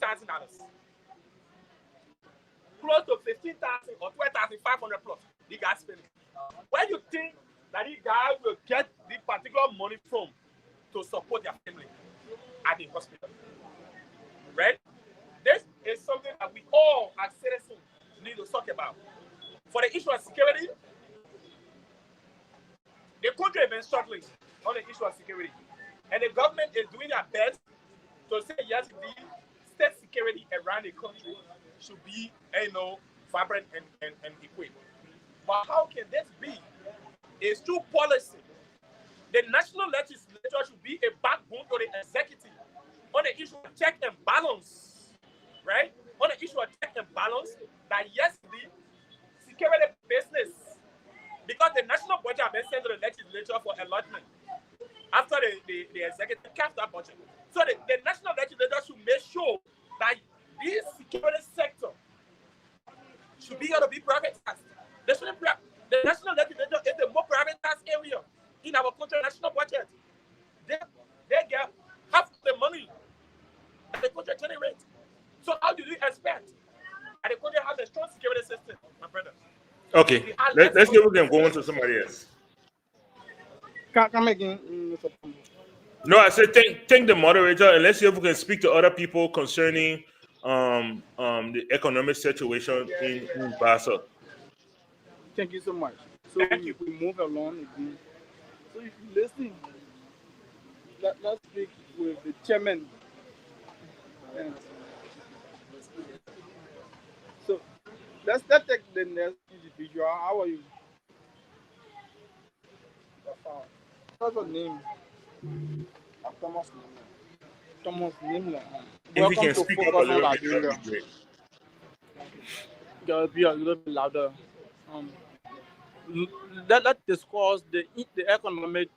Close to $15,000 or $12,500 plus. The guys spending. Where you think that this guy will get the particular money from to support their family at the hospital? Right? This is something that we all as citizens need to talk about. For the issue of security, the country has been struggling on the issue of security. And the government is doing their best to say, yes, the state security around the country should be, vibrant and equipped. But how can this be? It's through policy. The national legislature should be a backbone to the executive on the issue of check and balance, right? On the issue of check and balance, that yes, the security business, because the national budget has been sent to the legislature for allotment after the executive capped that budget. So the national legislature should make sure that this security sector should be able to be privatized. The national legislature is the more privatized area in our country national budget. They get half the money that the country generates. So how do you expect that the country has a strong security system, my brother? Okay, let's give them going to somebody else. Come again. No, I said thank the moderator, and let's see if we can speak to other people concerning the economic situation in Bassa. Thank you so much. So we move along again. So if you listen, let's speak with the chairman. And so let's take the next individual. How are you? What's your name? Thomas. Thomas Nimla. If you can speak up a little bit, that would be great. Gotta be a little bit louder. Let's discuss the economic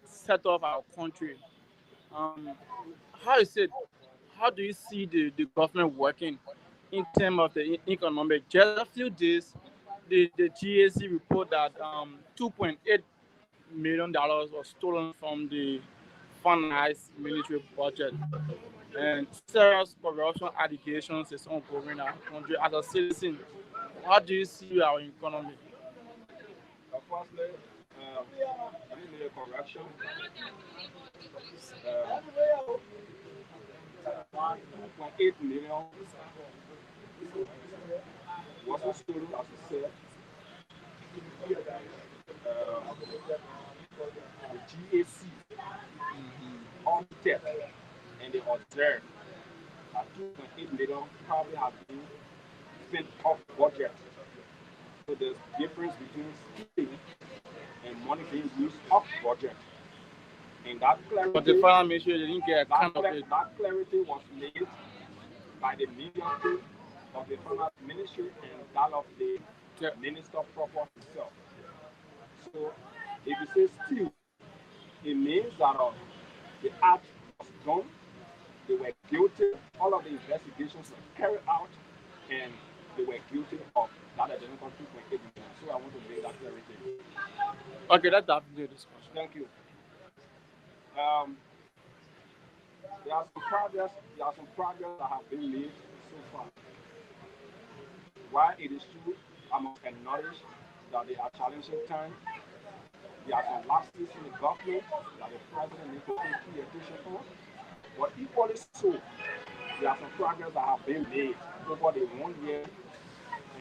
setup of our country. How is it? How do you see the government working in terms of the economic? Just a few days, the GAC report that $2.8 million was stolen from the finalized military budget, and serious corruption allegations is ongoing in our country. As a citizen, how do you see our economy? Firstly, the corruption. $2.8 million was stolen, as you said. The GAC on test, and they observed that $2.8 million probably have been spent off budget. So there's a difference between spending and money being used off budget. And that clarity, but the final ministry didn't get account of it. That clarity was made by the ministry of the finance ministry and that of the minister proper himself. So if you say still, it means that the act was done, they were guilty, all of the investigations were carried out, and they were guilty of that identical $2.8 million. So I want to make that clarity. Okay, that's the discussion. Thank you. There are some progress that have been made so far. While it is true, I must acknowledge that they are challenging times. There are some lapses in the government that the president needs to take key attention on. But equally so, there are some progress that have been made over the 1 year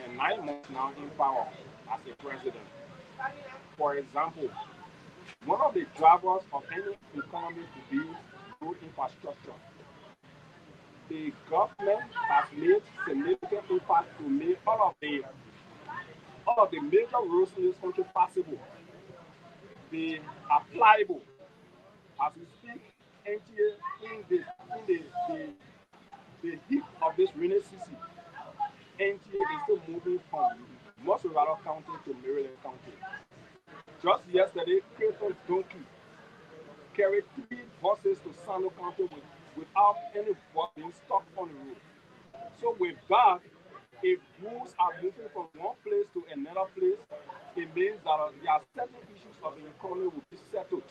and 9 months now in power as a president. For example, one of the drivers of any economy to be road infrastructure. The government has made significant impact to make all of the major roads in this country passable. They are pliable. As we speak, NTA in the heat of this rainy season, NTA is still moving from Mossovado County to Maryland County. Just yesterday, Creighton Donkey carried 3 buses to Sano County without any bus being stuck on the road. So with that, if goods are moving from one place to another place, it means that there are certain issues of the economy will be settled.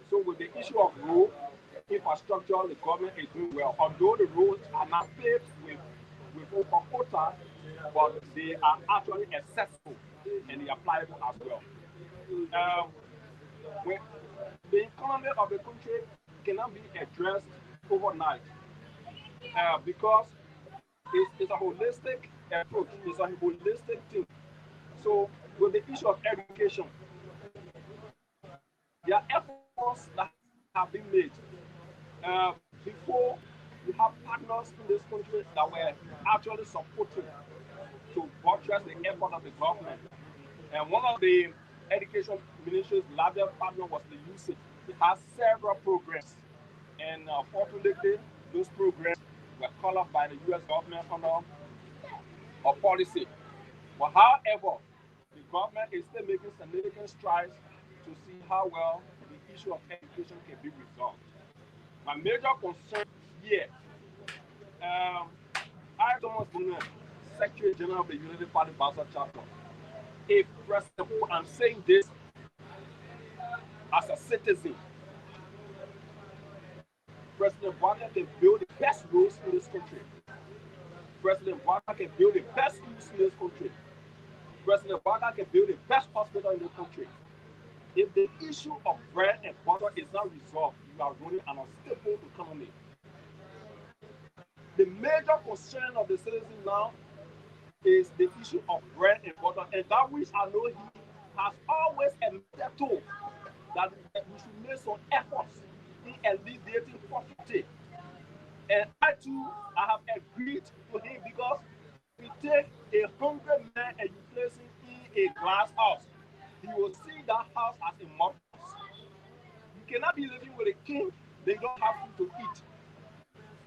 So with the issue of road infrastructure, the government is doing well. Although the roads are not paved with quota, but they are actually accessible. and they apply it as well. When the economy of the country cannot be addressed overnight because it's a holistic approach. It's a holistic thing. So with the issue of education, there are efforts that have been made before we have partners in this country that were actually supporting to buttress the effort of the government. And one of the education ministry's largest partner was the UC. It has several programs, and fortunately, those programs were called up by the U.S. government under a policy. But however, the government is still making significant strides to see how well the issue of education can be resolved. My major concern here, I, Thomas Buchanan, Secretary General of the Unity Party Bassa chapter, if President, I'm saying this as a citizen, President Buchanan can build the best roads in this country. President Buchanan can build the best schools in this country. President Buchanan can build the best hospital in the country. If the issue of bread and butter is not resolved, you are running an unstable economy. The major concern of the citizen now is the issue of bread and butter, and that which I know he has always admitted to, that we should make some efforts in alleviating poverty. And I too, I have agreed to him, because if you take a hungry man and you place him in a glass house, he will see that house as a model. You cannot be living with a king, they don't have food to eat.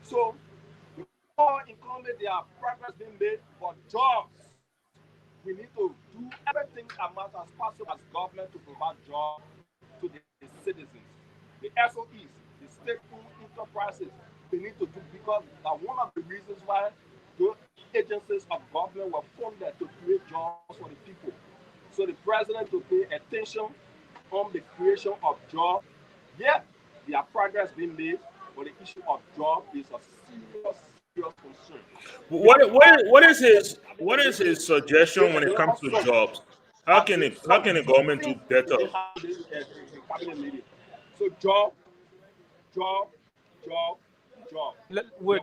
So, before economy, there are progress being made for jobs. We need to do everything as much as possible as government to provide jobs to the citizens. The SOEs, the state-owned enterprises, they need to do, because that's one of the reasons why those agencies of government were funded to create jobs for the people. So the president to pay attention on the creation of jobs. Yeah, there are progress being made, but the issue of jobs is a serious concern. What is his suggestion when it comes to jobs? How can the government do better? So job. Wait,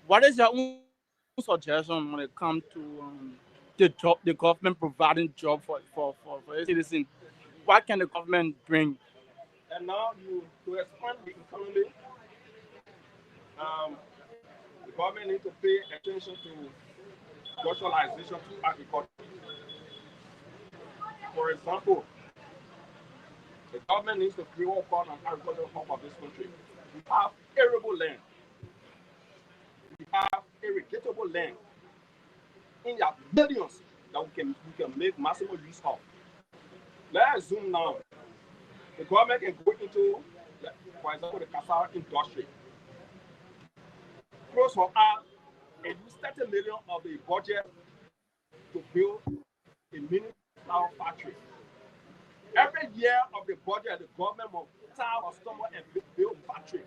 what is your own suggestion when it comes to the government providing job for its citizens? What can the government bring? And now to expand the economy, the government needs to pay attention to industrialization through agriculture. For example, the government needs to create what called an agricultural hub of this country. We have arable land. We have irrigatable land. In the billions that we can make maximum use of. Let's zoom now. The government can go into, for example, the cassava industry. Close for us, and use 30 million of the budget to build a mini flour factory. Every year of the budget, the government will tell us someone and build factory.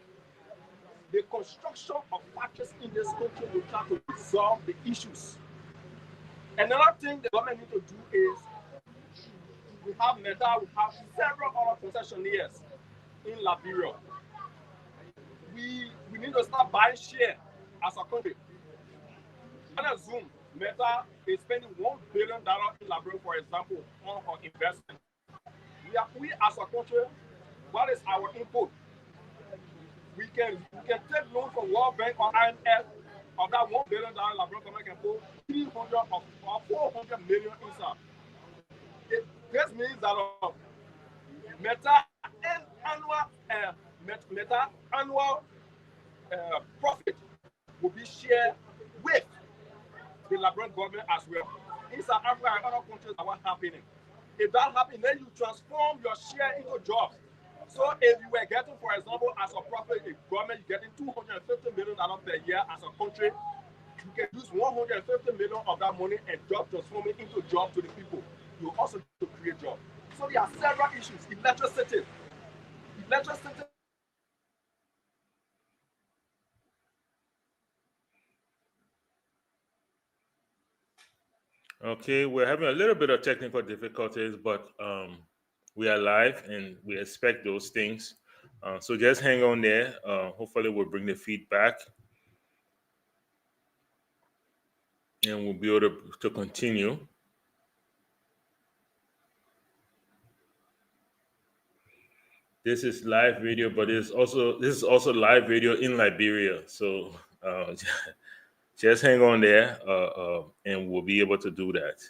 The construction of factories in this country will try to resolve the issues. Another thing the government needs to do is, we have several other concessionaires in Liberia. We need to start buying share as a country. On a Zoom, Meta is spending $1 billion in Liberia, for example, on our investment. We as a country, what is our input? We can take loan from World Bank or IMF. Of that $1 billion, Liberia government can put 300 or 400 million inside. This means that Meta annual profit will be shared with the Liberian government as well. In South Africa and other countries that were happening. If that happens, then you transform your share into jobs. So if you were getting, for example, as a profit, the government is getting $250 million per year as a country, you can use 150 million of that money and job transform it into jobs to the people. You also need to create jobs. So there are several issues. Electricity. Okay, we're having a little bit of technical difficulties, but we are live and we expect those things. So just hang on there. Hopefully, we'll bring the feedback and we'll be able to continue. This is live radio, but this is also live radio in Liberia. So just hang on there, and we'll be able to do that.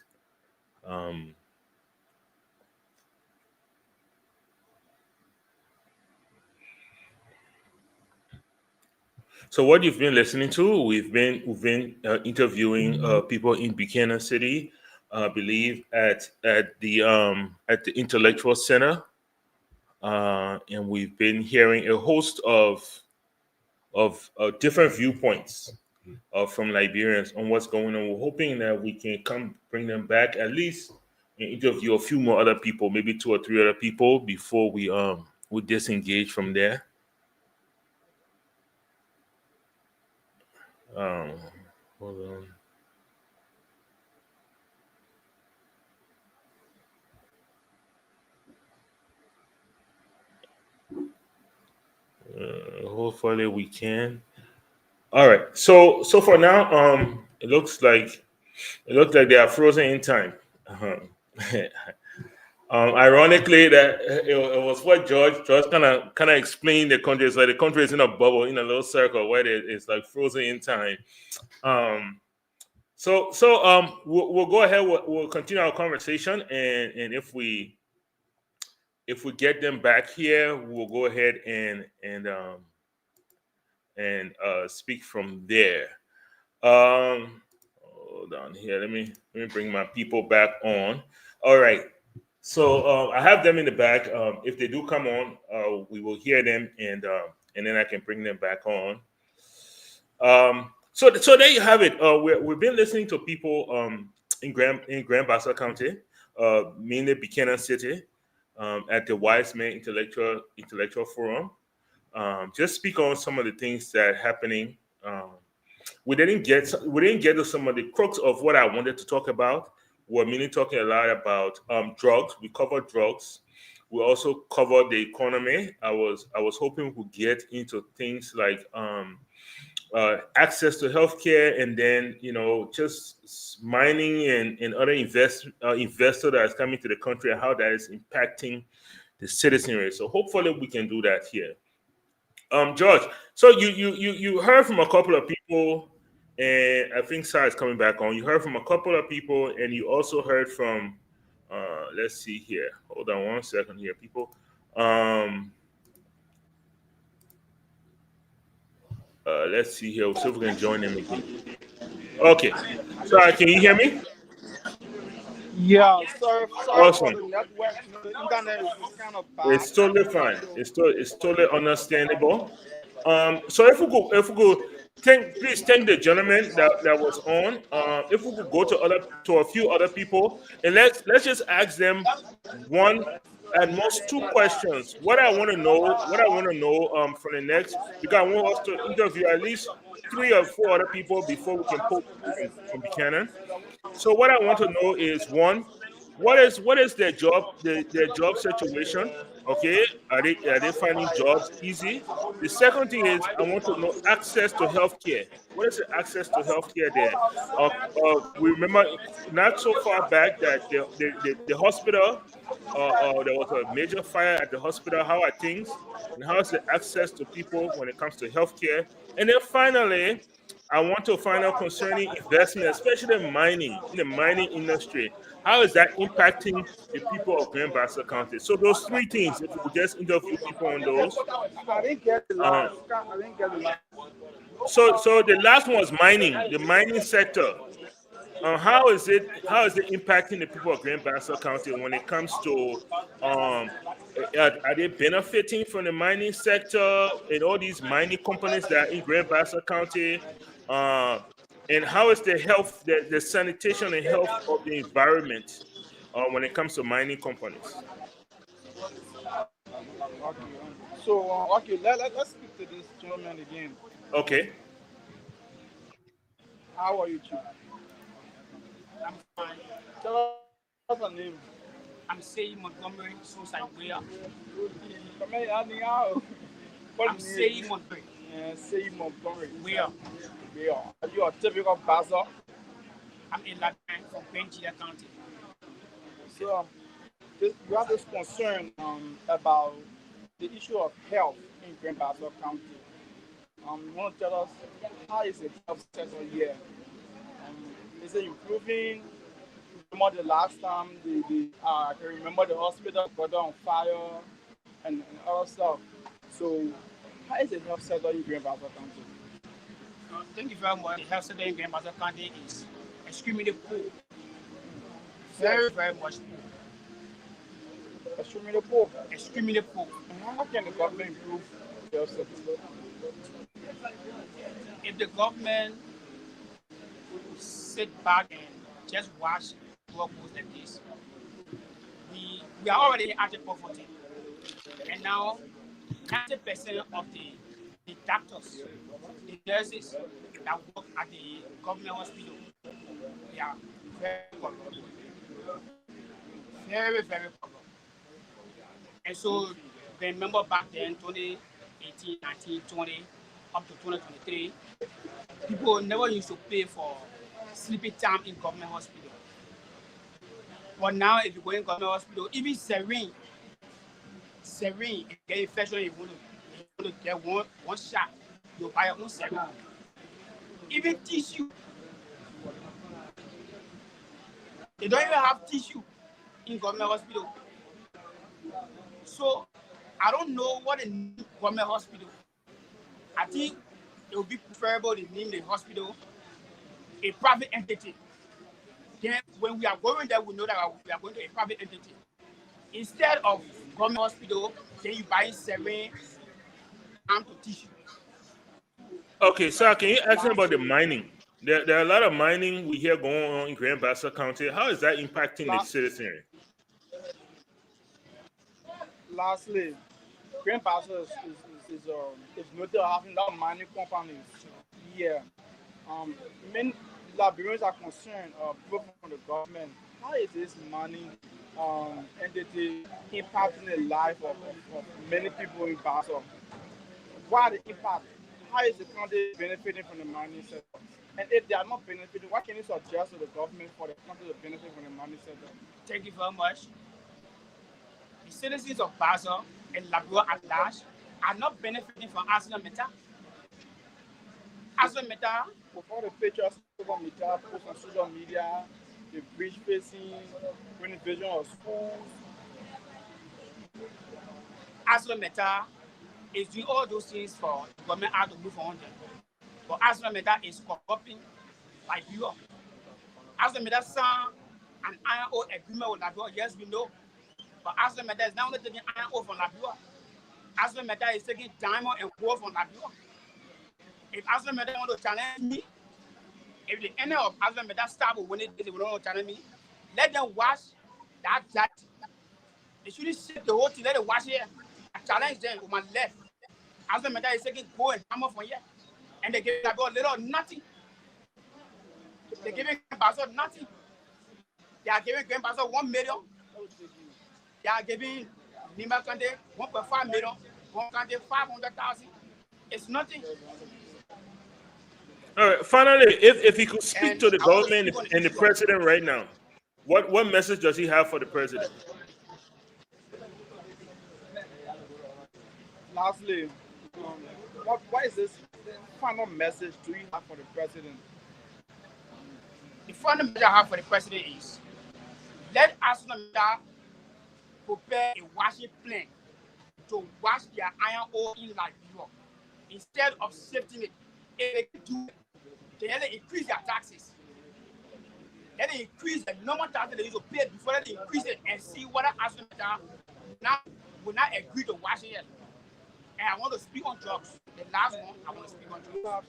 So what you've been listening to, we've been interviewing people in Buchanan City, I believe at the Intellectual Center, and we've been hearing a host of different viewpoints from Liberians on what's going on. We're hoping that we can bring them back at least and interview a few more other people, maybe 2 or 3 other people before we disengage from there. Hold on. Hopefully we can. All right. So for now, it looks like they are frozen in time. Ironically, that it was what George kind of explained the country. It's like the country is in a bubble, in a little circle where it's like frozen in time. So we'll go ahead. We'll continue our conversation, and if we get them back here, we'll go ahead and speak from there. Hold on here. Let me bring my people back on. All right. So I have them in the back. If they do come on, we will hear them, and then I can bring them back on. So there you have it. We've been listening to people in Grand Bassa County, mainly Buchanan City, at the Wise Men Intellectual Forum. Just speak on some of the things that are happening. We didn't get to some of the crux of what I wanted to talk about. We're mainly talking a lot about drugs. We covered drugs. We also covered the economy. I was hoping we could get into things like access to healthcare, and then just mining and other investor that is coming to the country and how that is impacting the citizenry. So hopefully we can do that here. George, so you heard from a couple of people, and I think Sai is coming back on. You heard from a couple of people, and you also heard from let's see here. Hold on 1 second here, people. Let's see here. We'll see if we can join them again. Okay. Sorry, can you hear me? Yeah, sorry Awesome. for the network. The internet is kind of bad. It's totally fine. It's totally understandable. So if we go, please thank the gentleman that was on. If we could go to a few other people, and let's just ask them one at most 2 questions. What I want to know from the next, because I want us to interview at least 3 or 4 other people before we can pull from Buchanan. So what I want to know is, one, what is their job situation? Okay, are they finding jobs easy? The second thing is, I want to know access to healthcare. What is the access to healthcare there? We remember not so far back that the hospital, there was a major fire at the hospital. How are things, and how is the access to people when it comes to healthcare? And then finally, I want to find out concerning investment, especially in the mining industry. How is that impacting the people of Grand Bassa County? So those 3 things, if we could just interview people on those. I didn't get the last. So the last one was mining, the mining sector. How is it impacting the people of Grand Bassa County when it comes to are they benefiting from the mining sector and all these mining companies that are in Grand Bassa County? And how is the health, the sanitation and health of the environment when it comes to mining companies? Okay. So let's speak to this gentleman again. Okay. How are you, Chief? I'm fine. Tell us your name. I'm saying Montgomery, Suicide Where. I'm saying Montgomery. Saying Montgomery. Where? Where? Are you a typical Bassa? I'm a Latin from Benchia County. So, you have this concern about the issue of health in Grand Bassa County. You want to tell us how is the health sector here? Is it improving? Remember the last time I can remember the hospital got on fire and other stuff. So, how is the health sector in Grand Bassa County? Thank you very much. The health sector in Grand Bassa County is extremely poor. Very, very much poor. Extremely poor. Extremely poor. And how can the government improve the health sector? If the government would sit back and just watch what goes like this, we are already at the poverty. And now 90% of the doctors, the nurses that work at the government hospital, they are very poor. Very, very poor. And so, remember back then, 2018, 19, 20, up to 2023, people never used to pay for sleeping time in government hospital. But now, if you go in government hospital, even serene, if you get infection, you want to get one shot, you buy your own serene. Even tissue. They don't even have tissue in government hospital. So, I don't know what a government hospital. I think it would be preferable to name the hospital a private entity. Then, when we are going there, we know that we are going to a private entity. Instead of government hospital, then you buy serene and to tissue. Okay, sir, can you ask me about the mining? There are a lot of mining we hear going on in Grand Bassa County. How is that impacting the citizenry? Lastly, Grand Bassa is noted having a lot of mining companies here. Many Liberians are concerned, both from the government. How is this mining entity impacting the life of many people in Bassa? What are the impact? How is the country benefiting from the mining sector? And if they are not benefiting, what can you suggest to the government for the country to benefit from the mining sector? Thank you very much. The citizens of Bassa and Liberia at large are not benefiting from ArcelorMittal. ArcelorMittal, with all the pictures of Mittal post on social media, the bridge facing, renovation of schools. ArcelorMittal is doing all those things for the government out to move on them. But ArcelorMittal is corrupting Liberia. ArcelorMittal signed an iron ore agreement with Liberia, yes, we know. But ArcelorMittal is not only taking iron ore from Liberia. ArcelorMittal is taking diamond and gold from Liberia. If ArcelorMittal want to challenge me, if the enemy of ArcelorMittal start when they don't want to challenge me, let them wash that jet. They shouldn't ship the whole thing, let them wash here. I challenge them with my left. ArcelorMittal is taking gold and diamond from here. And they give Liberia a little nothing. They're giving Bassa nothing. They are giving Grand Bassa 1 million. They are giving Nima Kante 1.5 million. One Kante 500,000. It's nothing. All right. Finally, if he could speak to the government and the president right now, what message does he have for the president? Lastly, what is this final message do you have for the president? The final message I have for the president is let ArcelorMittal prepare a washing plant to wash their iron ore in Liberia instead of shifting it. If they do, they let them increase their taxes. Let them increase the normal taxes they used to pay before they increase it and see whether ArcelorMittal will not agree to wash it. And I want to speak on drugs. The last one, I want to speak on drugs.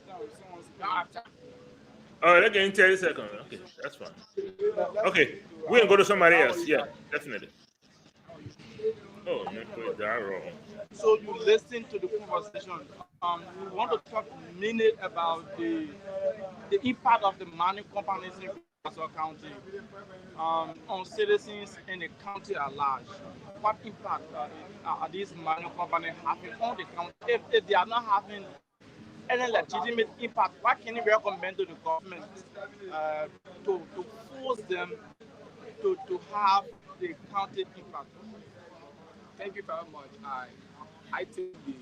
Now I have time. All right, let's get in 30 seconds. Okay, that's fine. Okay, we're going to go to somebody else. Yeah, definitely. Oh, no, put that wrong. So you listen to the conversation. We want to talk a minute about the impact of the mining companies in Bassa County, on citizens in the county at large? What impact are these mining companies having on the county? If they are not having any legitimate impact, what can you recommend to the government to force them to have the county impact? Thank you very much. I think the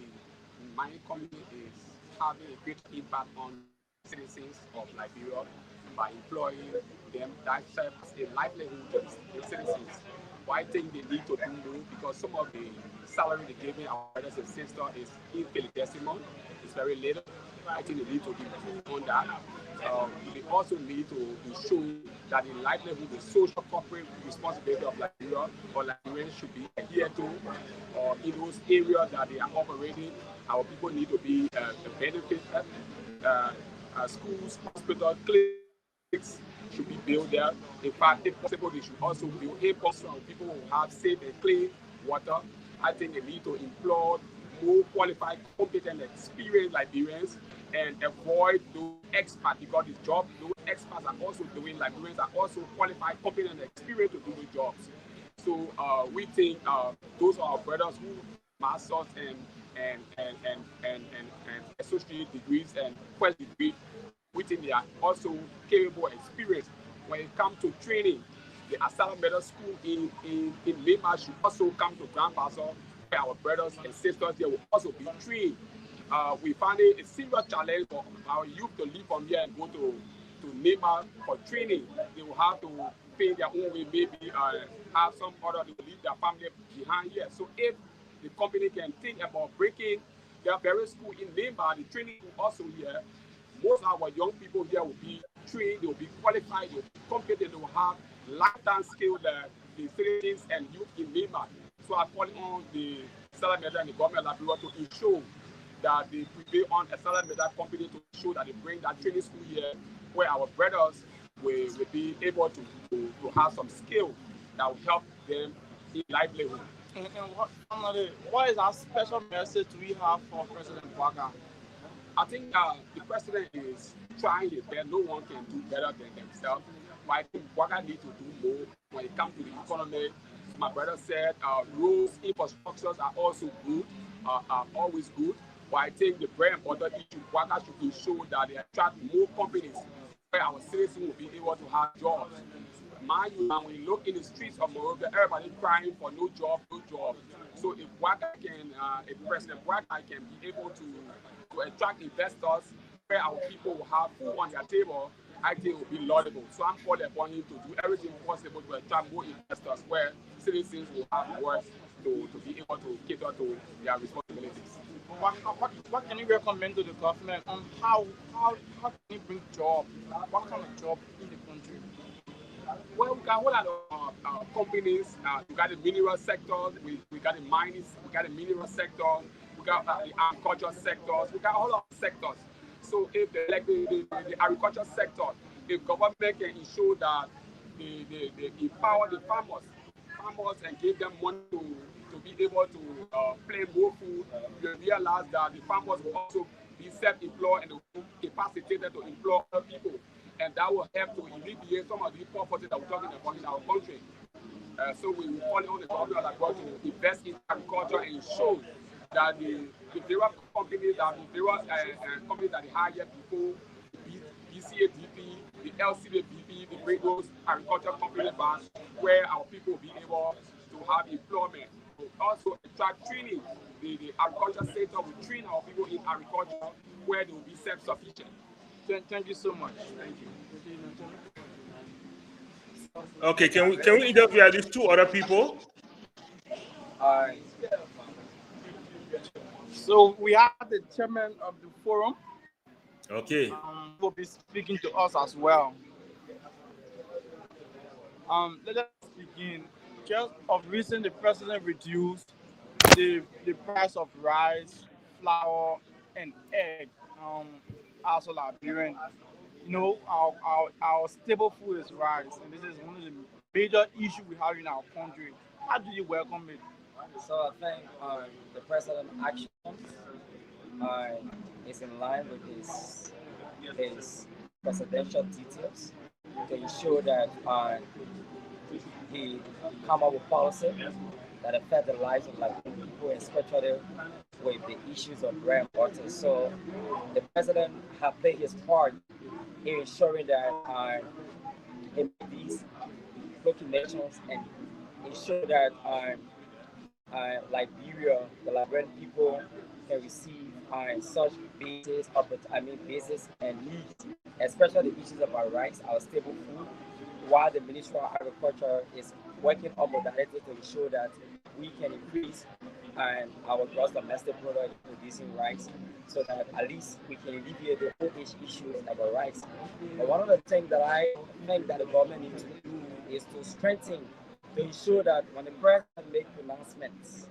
mining company is having a great impact on citizens of Liberia by employing them that serves as a livelihood to the citizens. What I think they need to do more, because some of the salary they're giving our brothers and sisters is infinitesimal, it's very little. I think they need to improve on that. They also need to ensure that the livelihood, the social corporate responsibility of Liberia or Liberians should be adhered to, or in those areas that they are operating. Our people need to be benefited. Schools, hospitals, clinics should be built there. In fact, if possible, they should also build airports so people who have safe and clean water. I think they need to employ more qualified, competent, experienced Liberians and avoid those expats, because the job those expats are also doing, Liberians are also qualified, competent, and experienced to do the jobs. So we think those are our brothers who masters and associate degrees and first degree. We think they are also capable and experienced when it comes to training. The Asylum Middle School in Lima should also come to Grand Bassa, where our brothers and sisters there will also be trained. We find it a serious challenge for our youth to leave from here and go to Lima for training. They will have to pay their own way, maybe have some other, they will leave their family behind here. So if the company can think about breaking their very school in Lima, the training will also here. Most of our young people here will be trained, they will be qualified, they will be competent, they will have lifetime skills that the citizens and youth in Lima. So I call on the Salad Media and the government of Liberia to ensure that they prevail on a Salad Media company to ensure that they bring that training school here, where our brothers will be able to have some skill that will help them in livelihood. And what is our special message we have for President Buchanan? I think the president is trying his best. No one can do better than themselves. But I think Buchanan needs to do more when it comes to the economy. My brother said roads, infrastructures are also good, are always good. But I think the very important issue, Buchanan should ensure that they attract more companies where our citizens will be able to have jobs. Mind you, now when you look in the streets of Monrovia, everybody crying for no job, no job. So if Buchanan can, if President Buchanan can be able to attract investors where our people will have food on their table, I think it will be laudable. So I'm calling upon him to do everything possible to attract more investors where citizens will have work to be able to cater to their responsibilities. What can you recommend to the government on how can you bring jobs? What kind of job in the country? Well, we got a lot of companies. We got the mineral sector, we got the mining, we got the mineral sector, we got the agriculture sectors, we got a whole lot of sectors. So if the agriculture sector, if government can ensure that they empower the farmers and give them money to be able to plant more food, you realize that the farmers will also be self-employed and capacitated to employ other people. And that will help to alleviate some of the poverty that we're talking about in our country. So we will call on the government of Liberia to invest in agriculture and ensure that the various companies that they hire before, BCADP, the LCDP, the bring those agriculture company back where our people will be able to have employment. We also attract training. The agriculture sector will train our people in agriculture where they will be self-sufficient. Thank you so much. Thank you. Okay, can we interview at least two other people? So we have the chairman of the forum. Okay. Will be speaking to us as well. Let us begin. Just of recent, the president reduced the price of rice, flour, and egg. As a Liberian, you know, our staple food is rice, and this is one of the major issues we have in our country. How do you welcome it? So I think the president's actions is in line with his presidential details. to ensure that he come up with policy that affect the lives of like people, especially with the issues of rare water. So the president has played his part in ensuring that in these looking nations and ensure that Liberia, the Liberian people can receive such basis and needs, especially the issues of our rights, our stable food, while the Ministry of Agriculture is working on modalities to ensure that we can increase our gross domestic product producing rice so that at least we can alleviate the old age issues about rice. But one of the things that I think that the government needs to do is to strengthen to ensure that when the president makes pronouncements,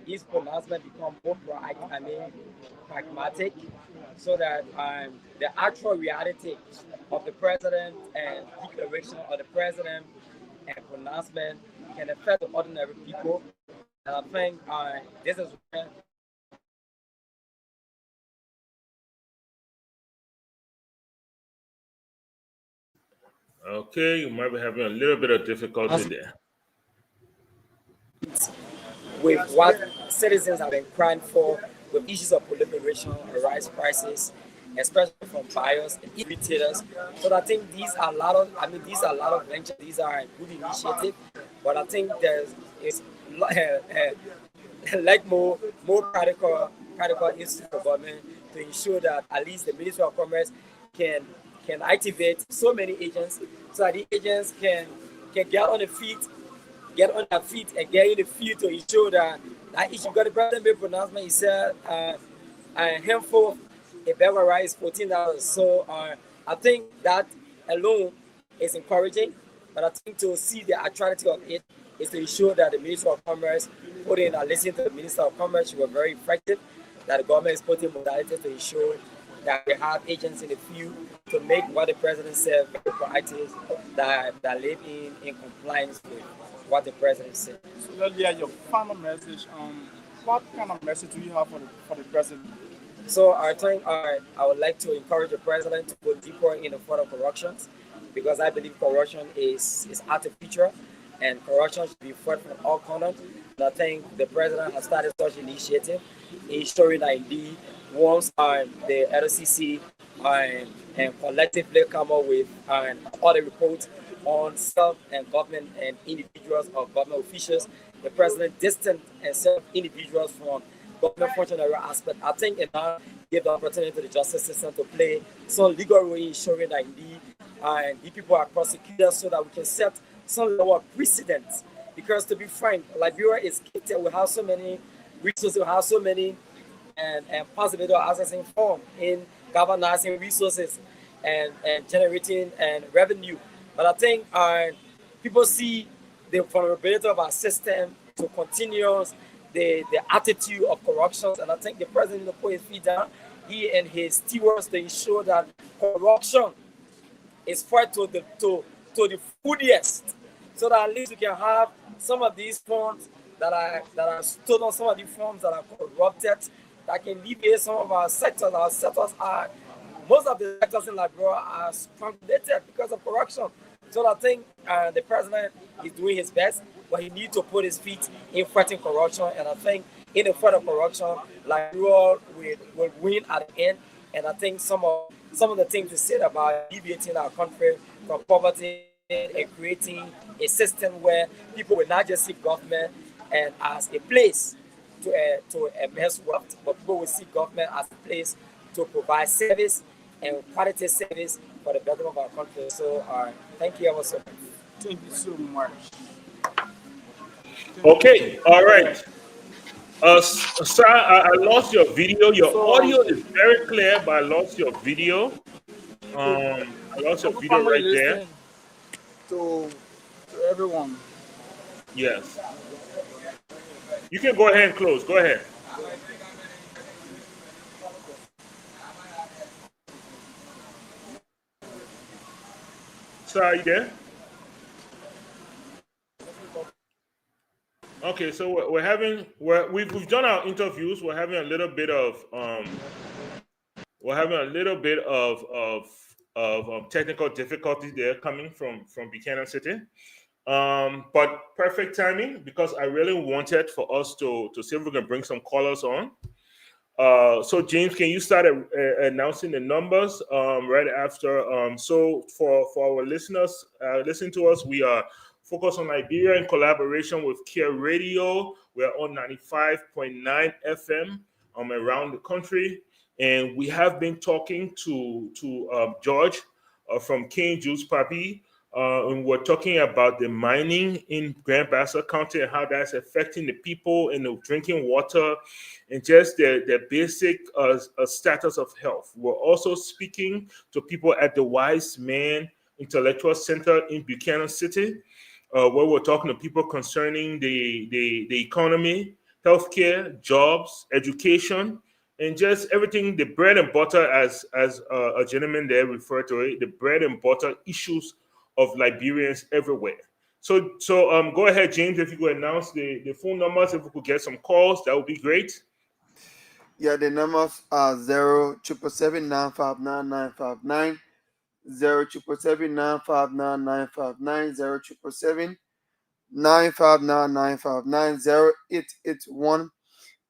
his pronouncement become more pragmatic so that the actual reality of the president and declaration of the president and pronouncement can affect the ordinary people. And I think this is where Okay, you might be having a little bit of difficulty there. With what citizens have been crying for, with issues of proliferation and rise prices, especially from buyers and retailers. So I think these are a lot of ventures. These are good initiatives, but I think is like more practical issues for government to ensure that at least the Ministry of Commerce can activate so many agents so that the agents can get on their feet and get in the field to ensure that issue. Because the president made pronouncement, he said a handful a bag of rice $14. So I think that alone is encouraging, but I think to see the actuality of it is to ensure that the Minister of Commerce put in and listen to the Minister of Commerce. She was very effective, that the government is putting modalities to ensure that we have agents in the field to make what the president said very proactive, that live in compliance with what the president said. So Lilia, your final message, what kind of message do you have for the president? So I think I would like to encourage the president to go deeper in the fight of corruptions, because I believe corruption is artificial and corruption should be fought from all corners. And I think the president has started such initiative, ensuring that indeed once the LCC and collectively come up with all the reports on self and government and individuals or government officials, the president distant and self individuals from government functionary aspect. I think it now give the opportunity to the justice system to play some legal role in ensuring that indeed the people are prosecuted so that we can set some level of precedents. Because to be frank, Liberia is gifted. We have so many resources, we have so many and possibility of accessing form in galvanizing resources and generating revenue. But I think people see the vulnerability of our system to continue the attitude of corruption, and I think the president will put his feet down, he and his stewards, to ensure that corruption is fought to the fullest, so that at least we can have some of these funds that are stolen, some of the funds that are corrupted, that can alleviate some of our sectors. Our sectors are, most of the sectors in Liberia are strangulated because of corruption. So I think the president is doing his best, but he needs to put his feet in fighting corruption. And I think in the fight of corruption, Liberia will win at the end. And I think some of the things we said about alleviating our country from poverty and creating a system where people will not just see government and as a place to amass wealth, but people will see government as a place to provide service and quality service for the betterment of our country. So thank you ever so much. Thank you so much. Okay, all right. Sir, I lost your video. Your audio is very clear, but I lost your video. I lost your video right there. To everyone. Yes. You can go ahead and close. Go ahead. Sir, are you there? Okay, so we've done our interviews. We're having a little bit of of technical difficulties there coming from Buchanan City. But perfect timing, because I really wanted for us to see if we can bring some callers on. So James, can you start announcing the numbers right after? So for our listeners listening to us, we are focused on Liberia in collaboration with Kear Radio. We are on 95.9 FM around the country, and we have been talking to George from King Juice Papi. And we're talking about the mining in Grand Bassa County and how that's affecting the people and the drinking water and just their basic status of health. We're also speaking to people at the Wise Man Intellectual Center in Buchanan City, where we're talking to people concerning the economy, healthcare, jobs, education, and just everything, the bread and butter, as a gentleman there referred to it, the bread and butter issues of Liberians everywhere. So go ahead, James, if you could announce the phone numbers, if we could get some calls, that would be great. Yeah, the numbers are 07779599959, 07779599959, 07779599959, 0881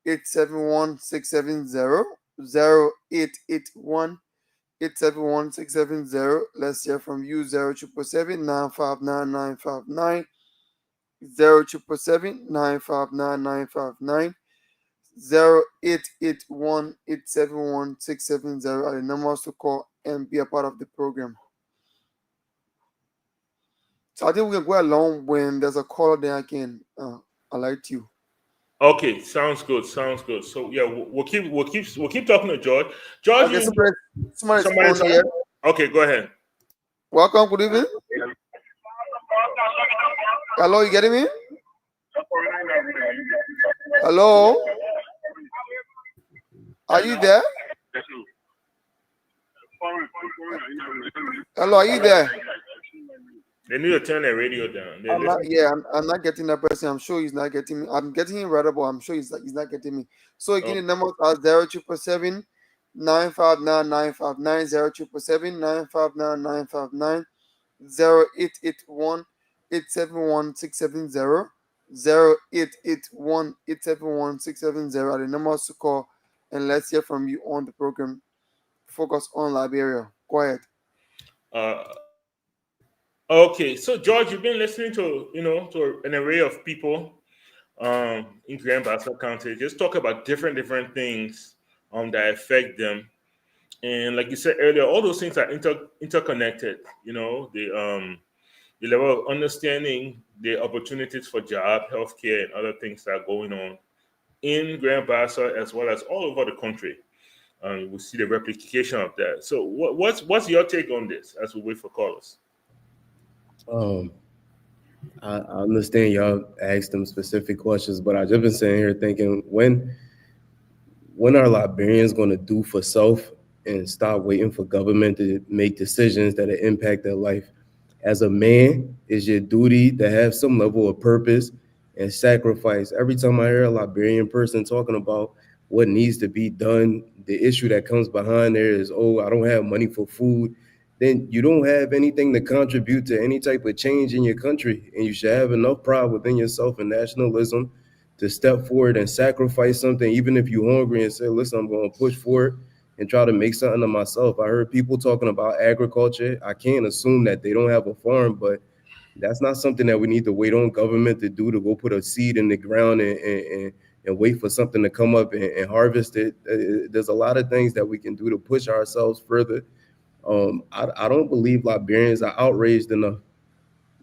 871 670, 0881 871 670. Let's hear from you. 07779599959, 07779599959, 0881 871 670 are the numbers to call and be a part of the program. So I think we can go along. When there's a caller, then I can alert you. Okay, sounds good. So yeah, we'll keep talking to George. George, okay, somebody's on here. Okay, go ahead. Welcome. Good evening. Hello, you getting me? Hello. Are you there? Hello, are you there? They need to turn their radio down. I'm not getting that person. I'm sure he's not getting me. I'm getting him rather, but I'm sure he's not getting me. So again, the numbers are 077 959 959, 077 959 959, 0881 871 670, 0881 871 670 are the numbers to call, and let's hear from you on the program. Focus on Liberia. Go ahead. Okay, so George, you've been listening to an array of people in Grand Bassa County. Just talk about different things that affect them, and like you said earlier, all those things are interconnected. The level of understanding, the opportunities for job, healthcare, and other things that are going on in Grand Bassa as well as all over the country. We see the replication of that. So, what's your take on this as we wait for callers? I understand y'all asked them specific questions, but I just been sitting here thinking, when are Liberians going to do for self and stop waiting for government to make decisions that impact their life? As a man, it's your duty to have some level of purpose and sacrifice. Every time I hear a Liberian person talking about what needs to be done, the issue that comes behind there is, I don't have money for food. Then you don't have anything to contribute to any type of change in your country. And you should have enough pride within yourself and nationalism to step forward and sacrifice something, even if you're hungry, and say, listen, I'm going to push for it and try to make something of myself. I heard people talking about agriculture. I can't assume that they don't have a farm, but that's not something that we need to wait on government to do, to go put a seed in the ground and wait for something to come up and harvest it. There's a lot of things that we can do to push ourselves further. I don't believe Liberians are outraged enough.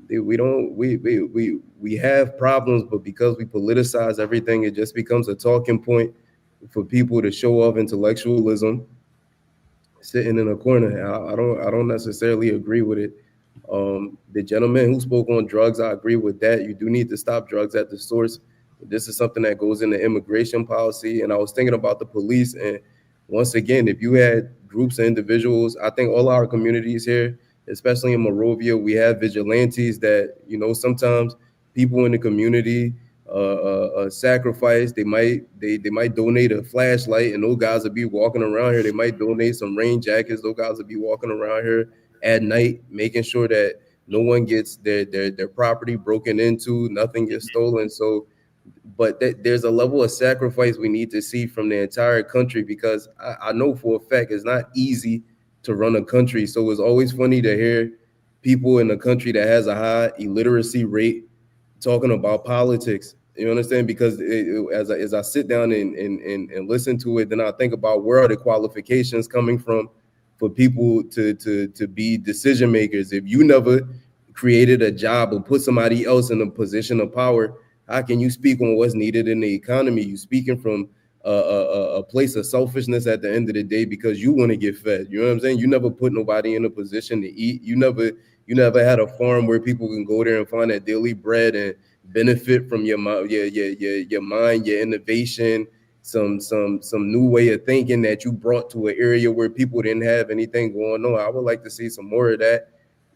We have problems, but because we politicize everything, it just becomes a talking point for people to show off intellectualism, sitting in a corner. I don't necessarily agree with it. The gentleman who spoke on drugs, I agree with that. You do need to stop drugs at the source. This is something that goes into immigration policy. And I was thinking about the police. And once again, if you had groups of individuals, I think all our communities here, especially in Monrovia, we have vigilantes that, sometimes people in the community sacrifice. They might donate a flashlight, and those guys will be walking around here. They might donate some rain jackets. Those guys will be walking around here at night, making sure that no one gets their property broken into, nothing gets stolen. So, but there's a level of sacrifice we need to see from the entire country, because I know for a fact it's not easy to run a country. So it's always funny to hear people in a country that has a high illiteracy rate talking about politics. You understand? Because as I sit down and listen to it, then I think about where are the qualifications coming from for people to be decision makers. If you never created a job or put somebody else in a position of power, how can you speak on what's needed in the economy? You speaking from a place of selfishness at the end of the day because you want to get fed. You know what I'm saying? You never put nobody in a position to eat. You never had a farm where people can go there and find that daily bread and benefit from your mind, your innovation, some new way of thinking that you brought to an area where people didn't have anything going on. I would like to see some more of that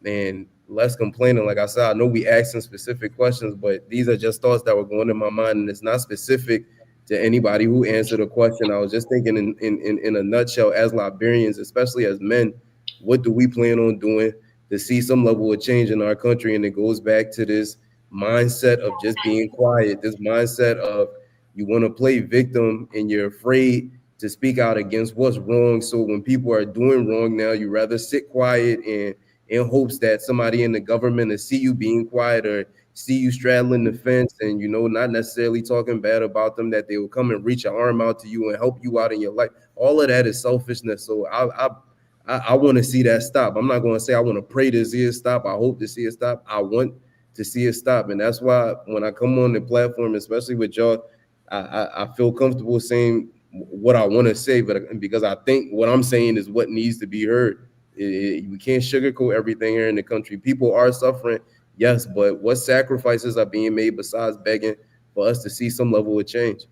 and less complaining. Like I said, I know we asking specific questions, but these are just thoughts that were going in my mind, and it's not specific to anybody who answered a question. I was just thinking in a nutshell, as Liberians, especially as men, what do we plan on doing to see some level of change in our country? And it goes back to this mindset of just being quiet, this mindset of you want to play victim and you're afraid to speak out against what's wrong. So when people are doing wrong now, you rather sit quiet and in hopes that somebody in the government will see you being quiet or see you straddling the fence and, not necessarily talking bad about them, that they will come and reach an arm out to you and help you out in your life. All of that is selfishness. So I want to see that stop. I'm not going to say I want to pray to see it stop. I hope to see it stop. I want to see it stop. And that's why when I come on the platform, especially with y'all, I feel comfortable saying what I want to say, but because I think what I'm saying is what needs to be heard. We can't sugarcoat everything here in the country. People are suffering, yes, but what sacrifices are being made besides begging for us to see some level of change?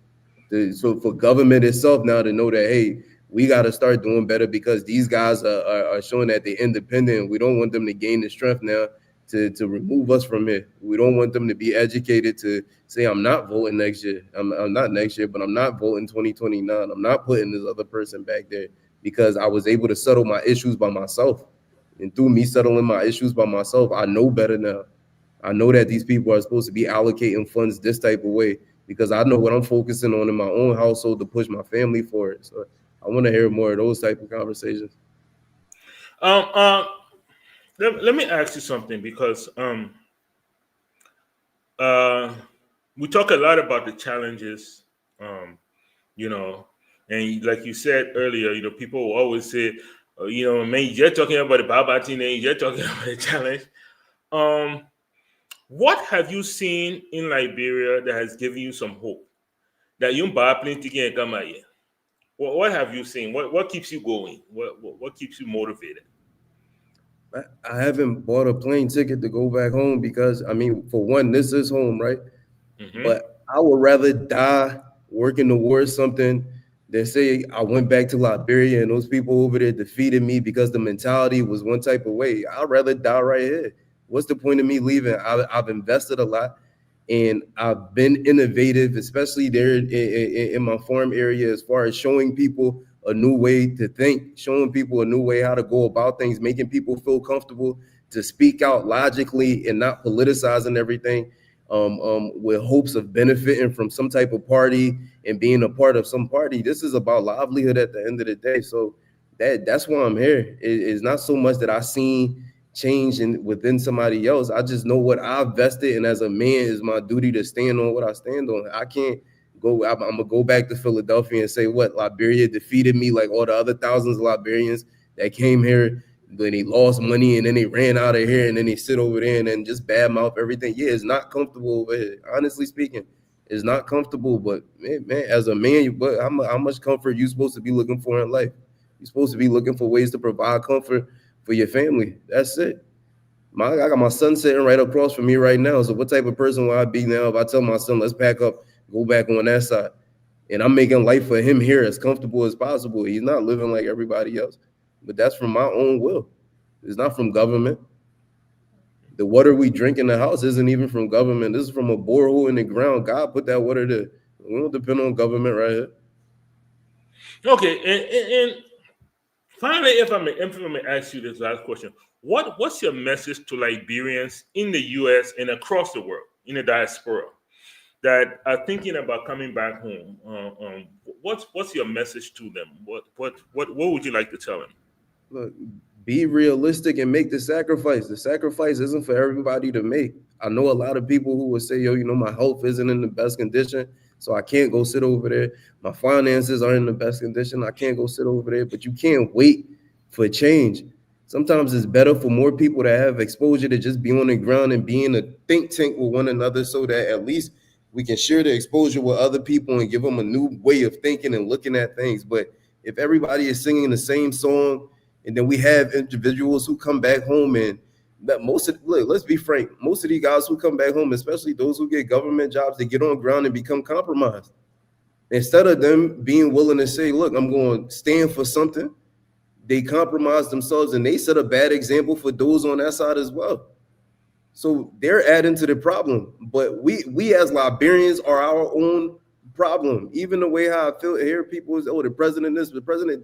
So for government itself now to know that, hey, we got to start doing better because these guys are showing that they're independent. We don't want them to gain the strength now to remove us from it. We don't want them to be educated to say, I'm not voting next year. I'm not next year, but I'm not voting 2029. I'm not putting this other person back there because I was able to settle my issues by myself. And through me settling my issues by myself, I know better now. I know that these people are supposed to be allocating funds this type of way because I know what I'm focusing on in my own household to push my family forward. So I want to hear more of those type of conversations. Let me ask you something because we talk a lot about the challenges, and like you said earlier, people will always say, man, you're talking about the Baba thing, and you're talking about the challenge. What have you seen in Liberia that has given you some hope that you plenty come here? What have you seen? What keeps you going? What keeps you motivated? I haven't bought a plane ticket to go back home because, for one, this is home, right? Mm-hmm. But I would rather die working towards something than say I went back to Liberia and those people over there defeated me because the mentality was one type of way. I'd rather die right here. What's the point of me leaving? I've invested a lot and I've been innovative, especially there in my farm area, as far as showing people a new way to think, showing people a new way how to go about things, making people feel comfortable to speak out logically and not politicizing everything with hopes of benefiting from some type of party and being a part of some party. This is about livelihood at the end of the day. So that's why I'm here. It's not so much that I seen change within somebody else. I just know what I vested, and as a man, it's my duty to stand on what I stand on. I can't go. I'm gonna go back to Philadelphia and say what Liberia defeated me like all the other thousands of Liberians that came here. Then they lost money and then they ran out of here and then they sit over there and then just badmouth everything. Yeah, it's not comfortable over here. Honestly speaking, it's not comfortable. But man, as a man, how much comfort you supposed to be looking for in life? You're supposed to be looking for ways to provide comfort for your family. That's it. I got my son sitting right across from me right now. So what type of person will I be now if I tell my son, let's pack up, go back on that side? And I'm making life for him here as comfortable as possible. He's not living like everybody else. But that's from my own will. It's not from government. The water we drink in the house isn't even from government. This is from a borehole in the ground. God put that water there. We don't depend on government right here. Okay, and finally, if I may ask you this last question, what's your message to Liberians in the U.S. and across the world, in the diaspora, that are thinking about coming back home? What's your message to them? What would you like to tell them? Look, be realistic and make the sacrifice. The sacrifice isn't for everybody to make. I know a lot of people who will say, yo, my health isn't in the best condition, so I can't go sit over there. My finances aren't in the best condition. I can't go sit over there. But you can't wait for change. Sometimes it's better for more people to have exposure to just be on the ground and be in a think tank with one another, so that at least we can share the exposure with other people and give them a new way of thinking and looking at things. But if everybody is singing the same song, and then we have individuals who come back home, and that let's be frank, most of these guys who come back home, especially those who get government jobs, they get on ground and become compromised. Instead of them being willing to say, look, I'm going to stand for something, they compromise themselves, and they set a bad example for those on that side as well. So they're adding to the problem. But we as Liberians are our own problem. Even the way how I feel, hear people is, the president this, the president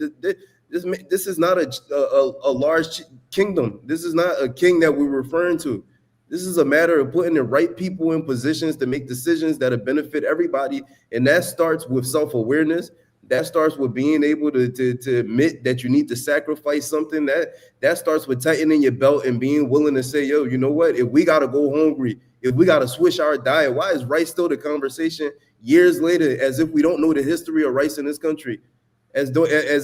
this is not a large kingdom. This is not a king that we're referring to. This is a matter of putting the right people in positions to make decisions that benefit everybody. And that starts with self-awareness. That starts with being able to admit that you need to sacrifice something. That starts with tightening your belt and being willing to say, yo, you know what? If we got to go hungry, if we got to switch our diet, why is rice still the conversation years later, as if we don't know the history of rice in this country? As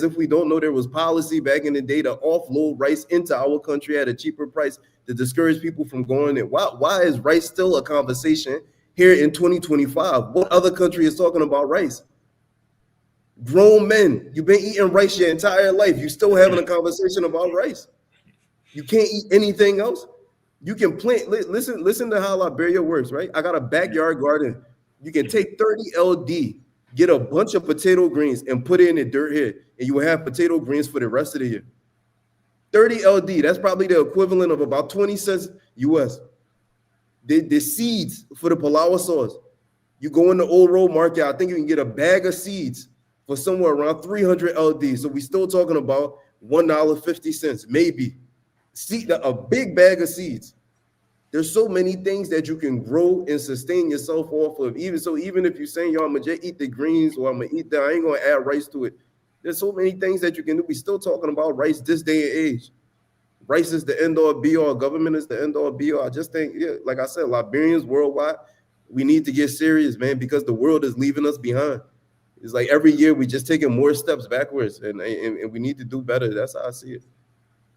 if we don't know there was policy back in the day to offload rice into our country at a cheaper price to discourage people from going there. Why is rice still a conversation here in 2025? What other country is talking about rice? Grown men, you've been eating rice your entire life. You still having a conversation about rice. You can't eat anything else. You can plant. Listen to how Liberia works, right? I got a backyard garden. You can take 30 LD, get a bunch of potato greens and put it in the dirt here, and you will have potato greens for the rest of the year. 30 LD, that's probably the equivalent of about 20 cents US. The seeds for the Palawa sauce. You go in the Old Road Market, I think you can get a bag of seeds for somewhere around 300 LD. So we're still talking about $1.50, maybe. A big bag of seeds. There's so many things that you can grow and sustain yourself off of. Even if you're saying, yo, I'm gonna just eat the greens, or I'm gonna eat that, I ain't gonna add rice to it. There's so many things that you can do. We're still talking about rice this day and age. Rice is the end all be all. Government is the end all be all. I just think, yeah, like I said, Liberians worldwide, we need to get serious, man, because the world is leaving us behind. It's like every year we just taking more steps backwards, and we need to do better. That's how I see it.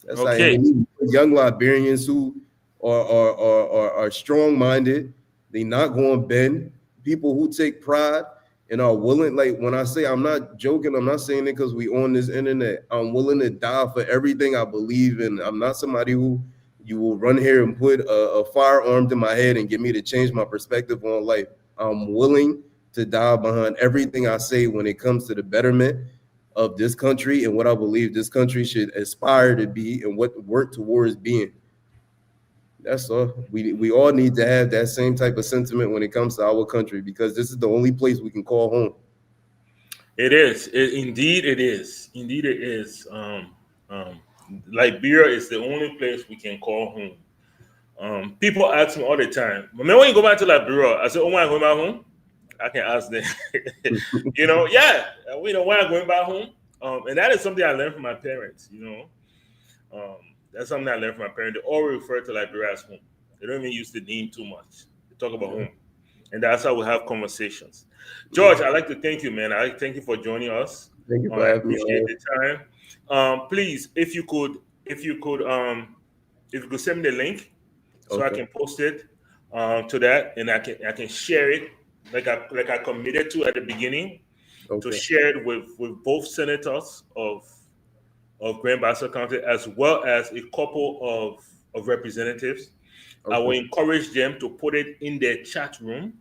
That's okay. How we need young Liberians who are strong-minded. They not going to bend. People who take pride and are willing. Like when I say, I'm not joking, I'm not saying it because we on this internet. I'm willing to die for everything I believe in. I'm not somebody who you will run here and put a firearm to my head and get me to change my perspective on life. I'm willing to die behind everything I say when it comes to the betterment of this country and what I believe this country should aspire to be and what work towards being. That's all. We all need to have that same type of sentiment when it comes to our country, because this is the only place we can call home. It is. Indeed it is. Indeed it is. Liberia is the only place we can call home. People ask me all the time, man, when you go back to Liberia, I said, oh, when I go back home? I can ask them. Yeah, when I'm going back home. And that is something I learned from my parents, That's something I learned from my parents. They all refer to Liberia as home. They don't even use the name too much. They talk about home. And that's how we have conversations. George, I'd like to thank you, man. I thank you for joining us. Thank you for having me. I appreciate the time. Please, if you could send me the link so I can post it to that, and I can share it like I committed to at the beginning, to share it with both senators of Grand Bassa County, as well as a couple of representatives. I will encourage them to put it in their chat room.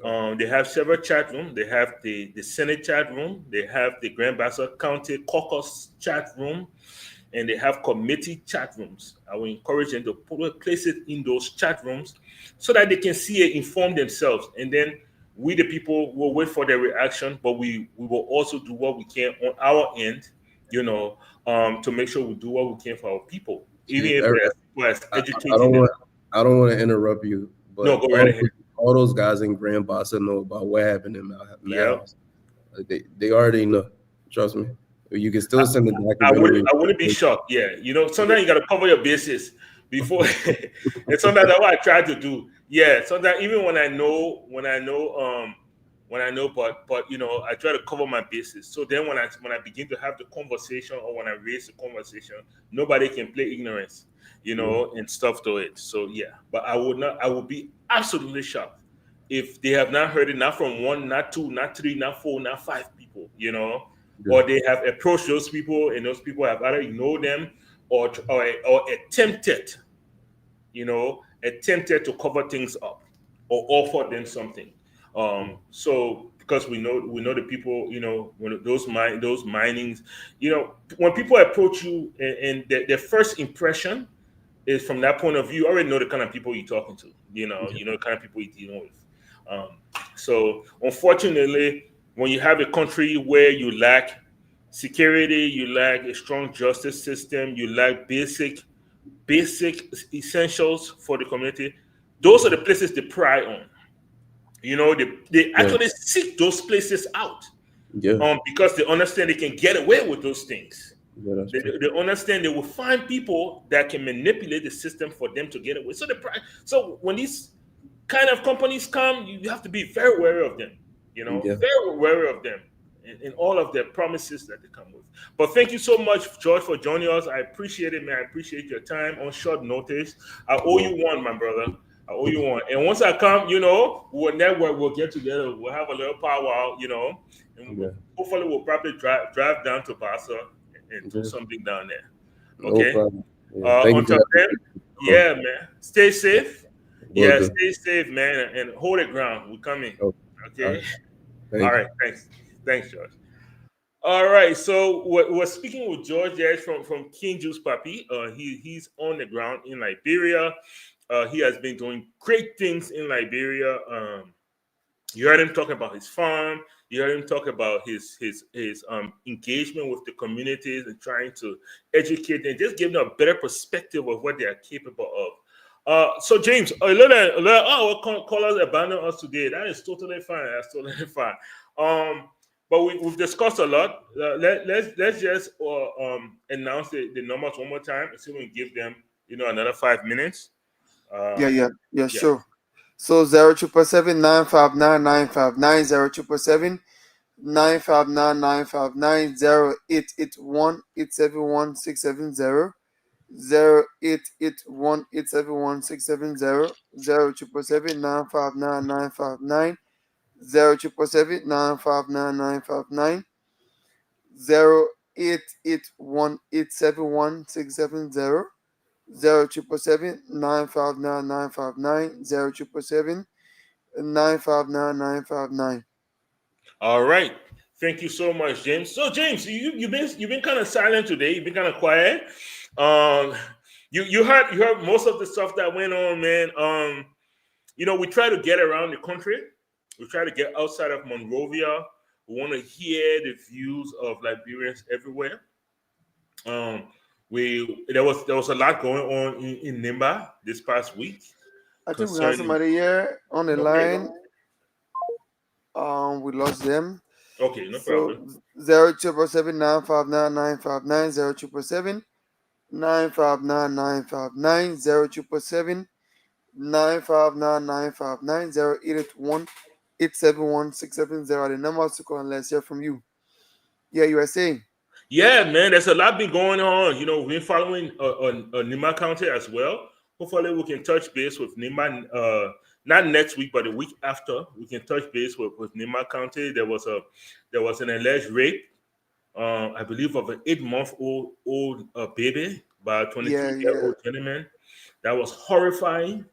They have several chat rooms. They have the Senate chat room. They have the Grand Bassa County Caucus chat room. and they have committee chat rooms. I will encourage them to place it in those chat rooms so that they can see it, inform themselves, and then we, the people, will wait for their reaction, but we will also do what we can on our end, to make sure we do what we can for our people, even if they're as educated. I don't want to interrupt you, but no, go right ahead. All those guys in Grand Bassa know about what happened in Mouse. They already know. Trust me. You can still send the documentary. I wouldn't be shocked. Yeah, sometimes you got to cover your bases before, and sometimes that's what I try to do. Yeah, sometimes even when I know, but I try to cover my bases. So then when I begin to have the conversation, or when I raise the conversation, nobody can play ignorance, and stuff to it. So yeah, but I would be absolutely shocked if they have not heard it, not from one, not two, not three, not four, not five people, or they have approached those people, and those people have either ignored them or attempted to cover things up or offer them something. So because we know the people, when those minings, when people approach you and their first impression is from that point of view, you already know the kind of people you're talking to, you know the kind of people you're dealing with. So unfortunately, when you have a country where you lack security, you lack a strong justice system, you lack basic essentials for the community, those are the places they pry on. They actually seek those places out. Because they understand they can get away with those things. They understand they will find people that can manipulate the system for them to get away. So when these kind of companies come, you have to be very wary of them. Very wary of them and all of their promises that they come with. But thank you so much, George, for joining us. I appreciate it, man. I appreciate your time on short notice. I owe you one, my brother. I owe you one. And once I come, we'll network, we'll get together, we'll have a little powwow, and hopefully we'll probably drive down to Bassa and do something down there. Okay. Until then, man. Stay safe. Stay safe, man, and hold it ground. We're coming. Okay. All right. Thanks, George. All right. So we're speaking with George from King Juice Papi. He's on the ground in Liberia. He has been doing great things in Liberia. You heard him talk about his farm. You heard him talk about his engagement with the communities and trying to educate them, just give them a better perspective of what they are capable of. So James, callers abandoned us today. That is totally fine. That's totally fine. But we've discussed a lot. Let's just announce the numbers one more time, and see if we can give them another 5 minutes. Sure. So 0777 959 959 0777 959 959 0881 871 670 0881 871 670 0777 959 959 0777 959 959 0881 871 670 0777 959 959 0777 959 959. All right. Thank you so much, James. So James, you've been kind of silent today. You've been kind of quiet. You heard most of the stuff that went on, man. We try to get around the country. We try to get outside of Monrovia. We want to hear the views of Liberians everywhere. There was a lot going on in Nimba this past week. I think we have somebody here on the line. We lost them. Okay, no problem. 0777 959 959 0777 959 959 0777 959 959 0881 871 670. The numbers to call and let's hear from you. Yeah, you were saying. Yeah, man, there's a lot been going on. We've been following Nimba County as well. Hopefully, we can touch base with Nimba. Not next week, but the week after, we can touch base with Nimba County. There was an alleged rape, I believe, of an 8-month-old baby by a 22-year-old gentleman. That was horrifying.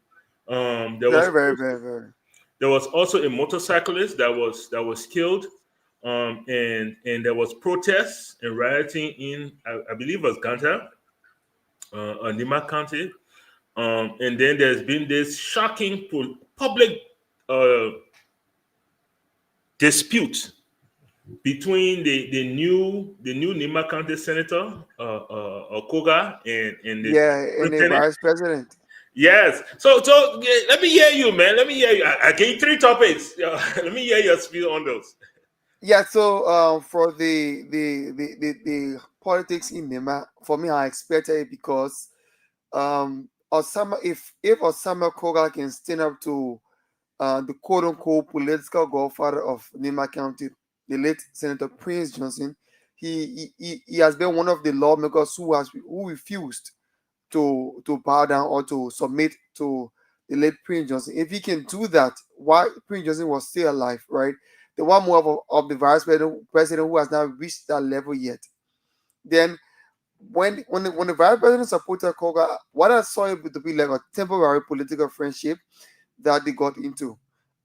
Very. There was also a motorcyclist that was killed and there was protests and rioting in I believe it was Ganta, Nima County. And then there's been this shocking public dispute between the new Nima County Senator Koga and the and the vice president. Yes. So let me hear you, man. Let me hear you. I gave you 3 topics. Let me hear your spiel on those. Yeah. So for the politics in Nima, for me, I expected it because Osama, if Osama Koga can stand up to the quote unquote political godfather of Nima County, the late Senator Prince Johnson, he has been one of the lawmakers who refused to bow down or to submit to the late Prince Johnson. If he can do that while Prince Johnson was still alive, right? The one more of the vice president who has not reached that level yet. Then when the vice president supported Koga, what I saw it to be like a temporary political friendship that they got into.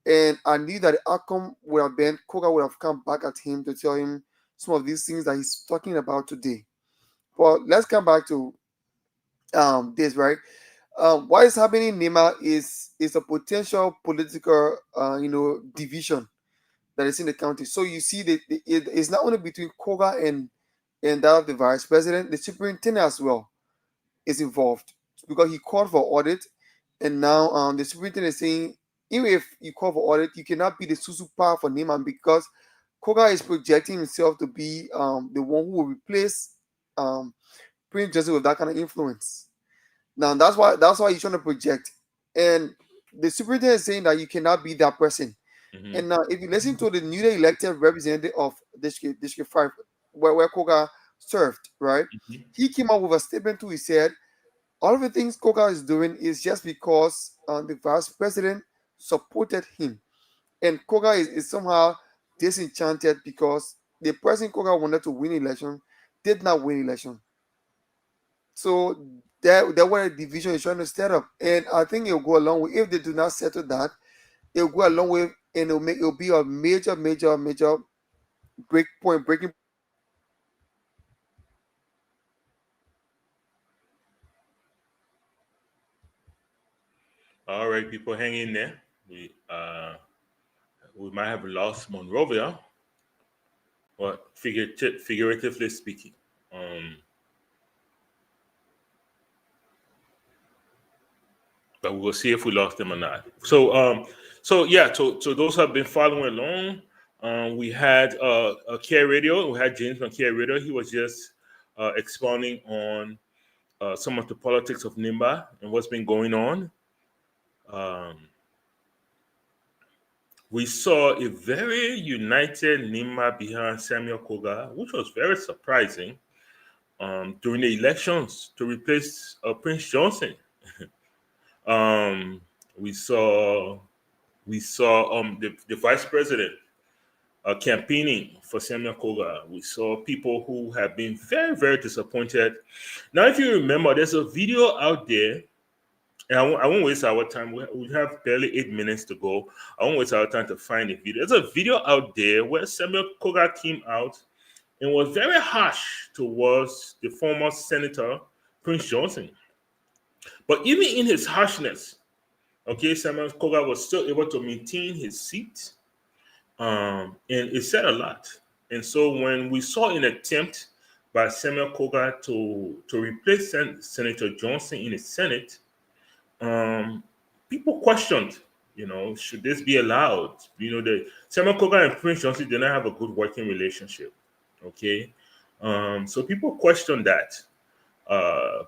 And I knew that the outcome would have been Koga would have come back at him to tell him some of these things that he's talking about today. But let's come back to this, right? What is happening in Nima is a potential political division that is in the county. So you see that it's not only between Koga and that of the vice president, the superintendent as well is involved because he called for audit, and now the superintendent is saying even if you call for audit, you cannot be the Susu power for Neiman because Koga is projecting himself to be the one who will replace Prince Joseph with that kind of influence. Now that's why he's trying to project, and the superintendent is saying that you cannot be that person. Mm-hmm. And now, if you listen to the newly elected representative of District 5, where Koga served, right? Mm-hmm. He came up with a statement too. He said, all of the things Koga is doing is just because the vice president supported him. And Koga is somehow disenchanted because the person Koga wanted to win election did not win election. So that what a division is trying to set up. And I think it'll go along with, if they do not settle that, it'll go along with, and it'll be a major breaking. All right, people, hang in there. We might have lost Monrovia, but figuratively speaking. But we'll see if we lost them or not. So those who have been following along, we had Kear Radio. We had James on Kear Radio. He was just expounding on some of the politics of Nimba and what's been going on. We saw a very united Nimba behind Samuel Koga, which was very surprising during the elections to replace Prince Johnson. We saw the vice president campaigning for Samuel Koga. We saw people who have been very, very disappointed. Now, if you remember, there's a video out there, and I won't waste our time. We have barely 8 minutes to go. I won't waste our time to find the video. There's a video out there where Samuel Koga came out and was very harsh towards the former Senator Prince Johnson. But even in his harshness, Samuel Koga was still able to maintain his seat, and it said a lot. And so when we saw an attempt by Samuel Koga to replace Senator Johnson in the Senate, people questioned, should this be allowed? Samuel Koga and Prince Johnson did not have a good working relationship. So people questioned that.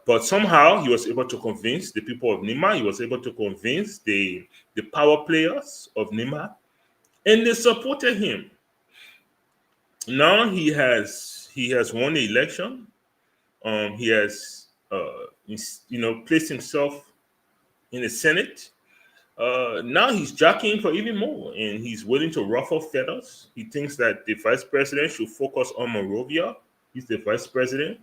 But somehow he was able to convince the people of Nima. He was able to convince the power players of Nima, and they supported him. Now he has won the election. He has placed himself in the Senate. Now he's jockeying for even more, and he's willing to ruffle feathers. He thinks that the vice president should focus on Monrovia. He's the vice president,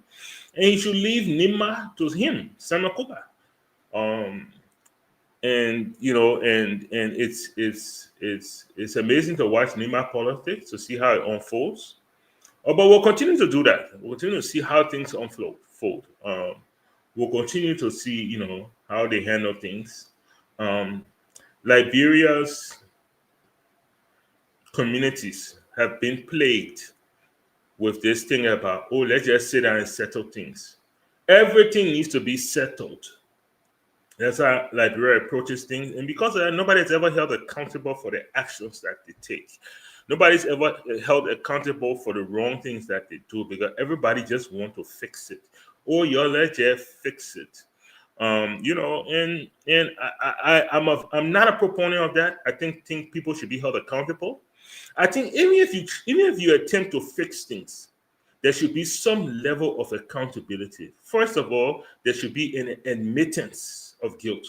and he should leave Nima to him, Samuel Koga. and it's amazing to watch Nima politics to see how it unfolds. But we'll continue to do that. We'll continue to see how things unfold. We'll continue to see, how they handle things. Liberia's communities have been plagued with this thing about, let's just sit down and settle things. Everything needs to be settled. That's how Liberia approaches things. And because of that, nobody's ever held accountable for the actions that they take. Nobody's ever held accountable for the wrong things that they do, because everybody just want to fix it. Let's just fix it. I'm not a proponent of that. I think people should be held accountable. I think even if you attempt to fix things, there should be some level of accountability. First of all, there should be an admittance of guilt.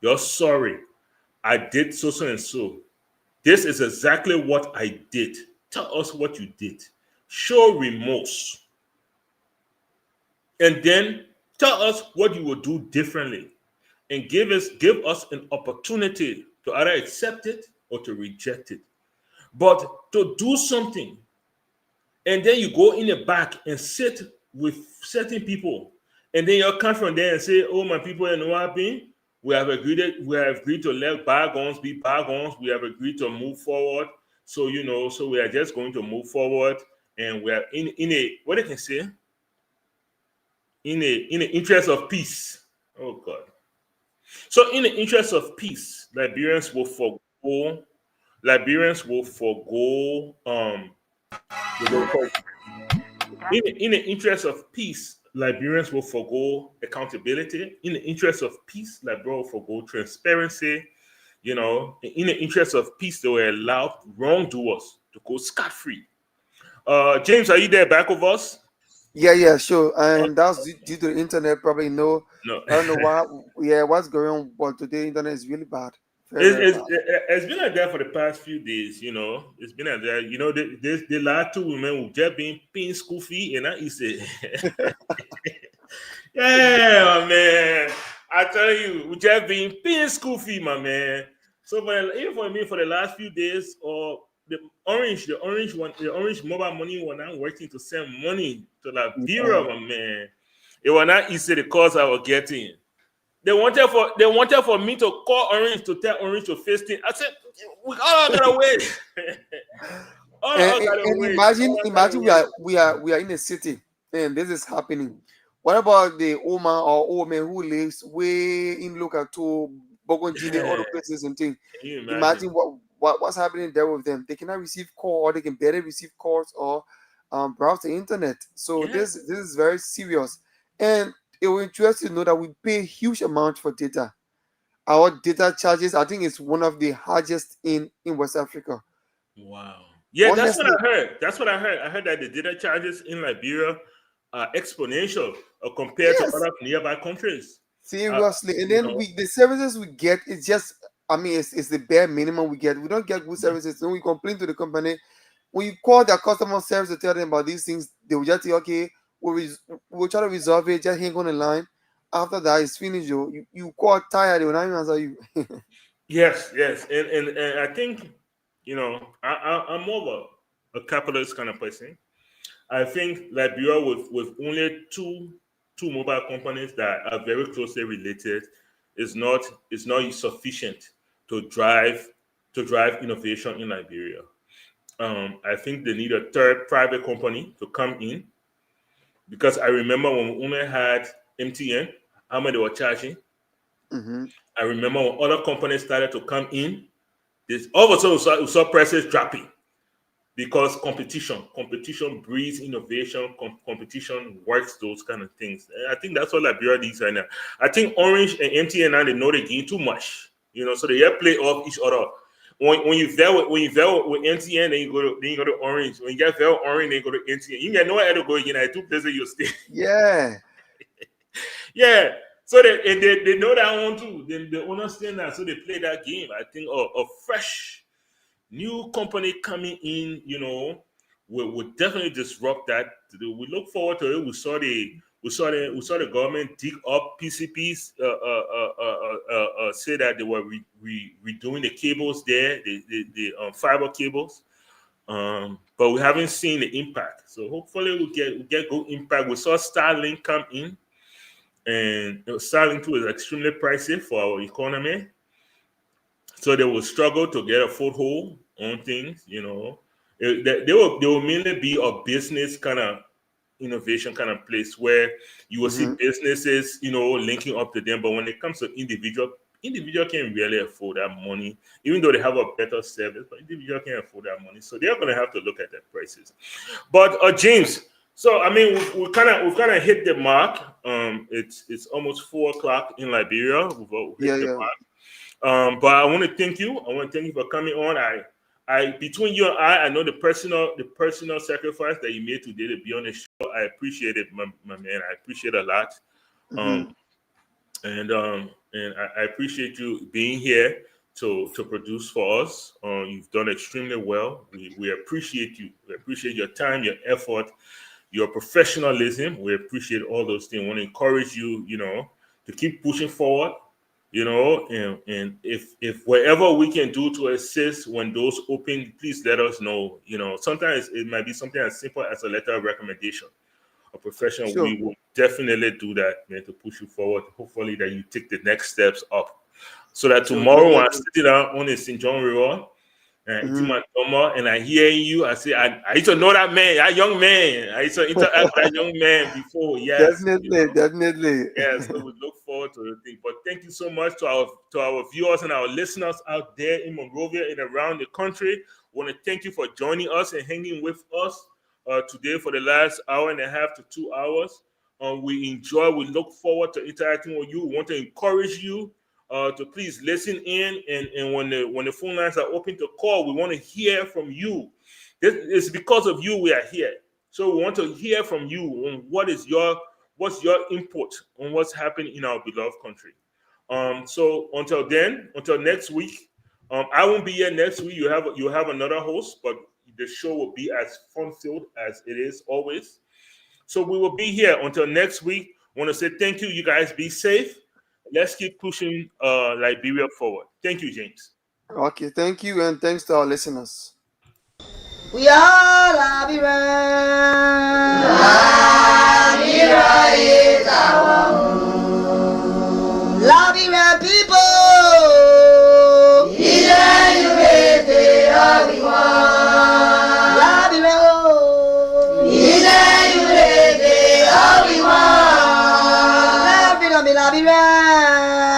You're sorry. I did so and so. This is exactly what I did. Tell us what you did. Show remorse. And then tell us what you will do differently. And give us an opportunity to either accept it or to reject it. But to do something, and then you go in the back and sit with certain people, and then you'll come from there and say, my people, you know what happened? We have agreed to let bygones be bygones. We have agreed to move forward. So, so we are just going to move forward, and we are in a, what they can say? In the interest of peace. Oh God. So in the interest of peace, Liberians will forgo in the interest of peace, Liberians will forgo accountability. In the interest of peace, Liberians will forgo transparency. In the interest of peace, they will allow wrongdoers to go scot-free. James, are you there back with us? Yeah, sure. And that's due to the internet. Probably no. I don't know why. Yeah, what's going on? But today, internet is really bad. It's been like that for the past few days. It's been like that. The last two women who just been paying school fee, and I say, yeah, my man. I tell you, we just been paying school fee, my man. So even for me, for the last few days, or the orange mobile money was not working to send money to Liberia, my man. It was not easy the calls I was getting. They wanted for me to call Orange to tell Orange to face things. I said, we all gotta wait. Imagine we are in a city and this is happening. What about the Oma or old man who lives way in local to Bogonjine, other places and things? Imagine what's happening there with them. They cannot receive call, or they can barely receive calls, or browse the internet. So this is very serious. And it will interest you to know that we pay huge amount for data. Our data charges, I think, is one of the highest in West Africa. Wow. Yeah, honestly, that's what I heard. I heard that the data charges in Liberia are exponential compared to other nearby countries. Seriously. And then the services we get is just, it's the bare minimum we get. We don't get good services. When we complain to the company, when you call their customer service to tell them about these things, they will just say, okay, we'll try to resolve it, just hang on the line. After that, it's finished. You call tired, they will not even answer you. Yes. And I think, I'm more of a capitalist kind of person. I think Liberia with only two mobile companies that are very closely related is not sufficient to drive innovation in Liberia. I think they need a third private company to come in, because I remember when we only had MTN, how much they were charging. Mm-hmm. I remember when other companies started to come in, all of a sudden we saw prices dropping, because competition breeds innovation. Competition works those kind of things. And I think that's what Liberia needs right now. I think Orange and MTN now, they know they're getting too much, so they have play off each other. When you veil with MTN, then you go to Orange. When you get veil Orange, then you go to MTN. You get nowhere to go again. At two places you stay. Yeah. Yeah. So they know that one too. They understand that. So they play that game. I think a fresh new company coming in, will definitely disrupt that. We look forward to it. We We saw the government dig up PCPs, say that they were redoing the cables there, the fiber cables. But we haven't seen the impact. So hopefully we'll get good impact. We saw Starlink come in, and Starlink too is extremely pricey for our economy. So they will struggle to get a foothold on things, you know. They will mainly be a business kind of innovation kind of place where you will see businesses, you know, linking up to them. But when it comes to individual can't really afford that money, even though they have a better service, but individual can't afford that money. So they're going to have to look at their prices. But James, so I mean, we've kind of hit the mark. It's almost 4:00 in Liberia. We've hit the mark. But I want to thank you. I want to thank you for coming on. I between you and I know the personal sacrifice that you made today to be on the show. I appreciate it, my man. I appreciate it a lot. And I appreciate you being here to produce for us. You've done extremely well. We appreciate you. We appreciate your time, your effort, your professionalism. We appreciate all those things. I want to encourage you, you know, to keep pushing forward. You know, and if whatever we can do to assist when those open, please let us know. You know, sometimes it might be something as simple as a letter of recommendation. A professional, Sure. We will definitely do that, man, to push you forward. Hopefully that you take the next steps up. So that tomorrow when I sit down on the St. John River and eating my stomach and I hear you, I say, I used to know that man, that young man. I used to interact with that young man before. Yes. Definitely. Yes, so we look forward to the thing. But thank you so much to our viewers and our listeners out there in Monrovia and around the country. I want to thank you for joining us and hanging with us today for the last hour and a half to 2 hours. We look forward to interacting with you. We want to encourage you to please listen in, and when the phone lines are open to call, we want to hear from you. It's because of you we are here. So we want to hear from you on what's your input on what's happening in our beloved country. So until next week, I won't be here next week. You have another host, but the show will be as fun-filled as it is always. So we will be here until next week. I want to say thank you. You guys be safe. Let's keep pushing Liberia forward. Thank you, James. Okay, thank you, and thanks to our listeners. We are Liberia. Liberia is our home. Liberia people. Liberia.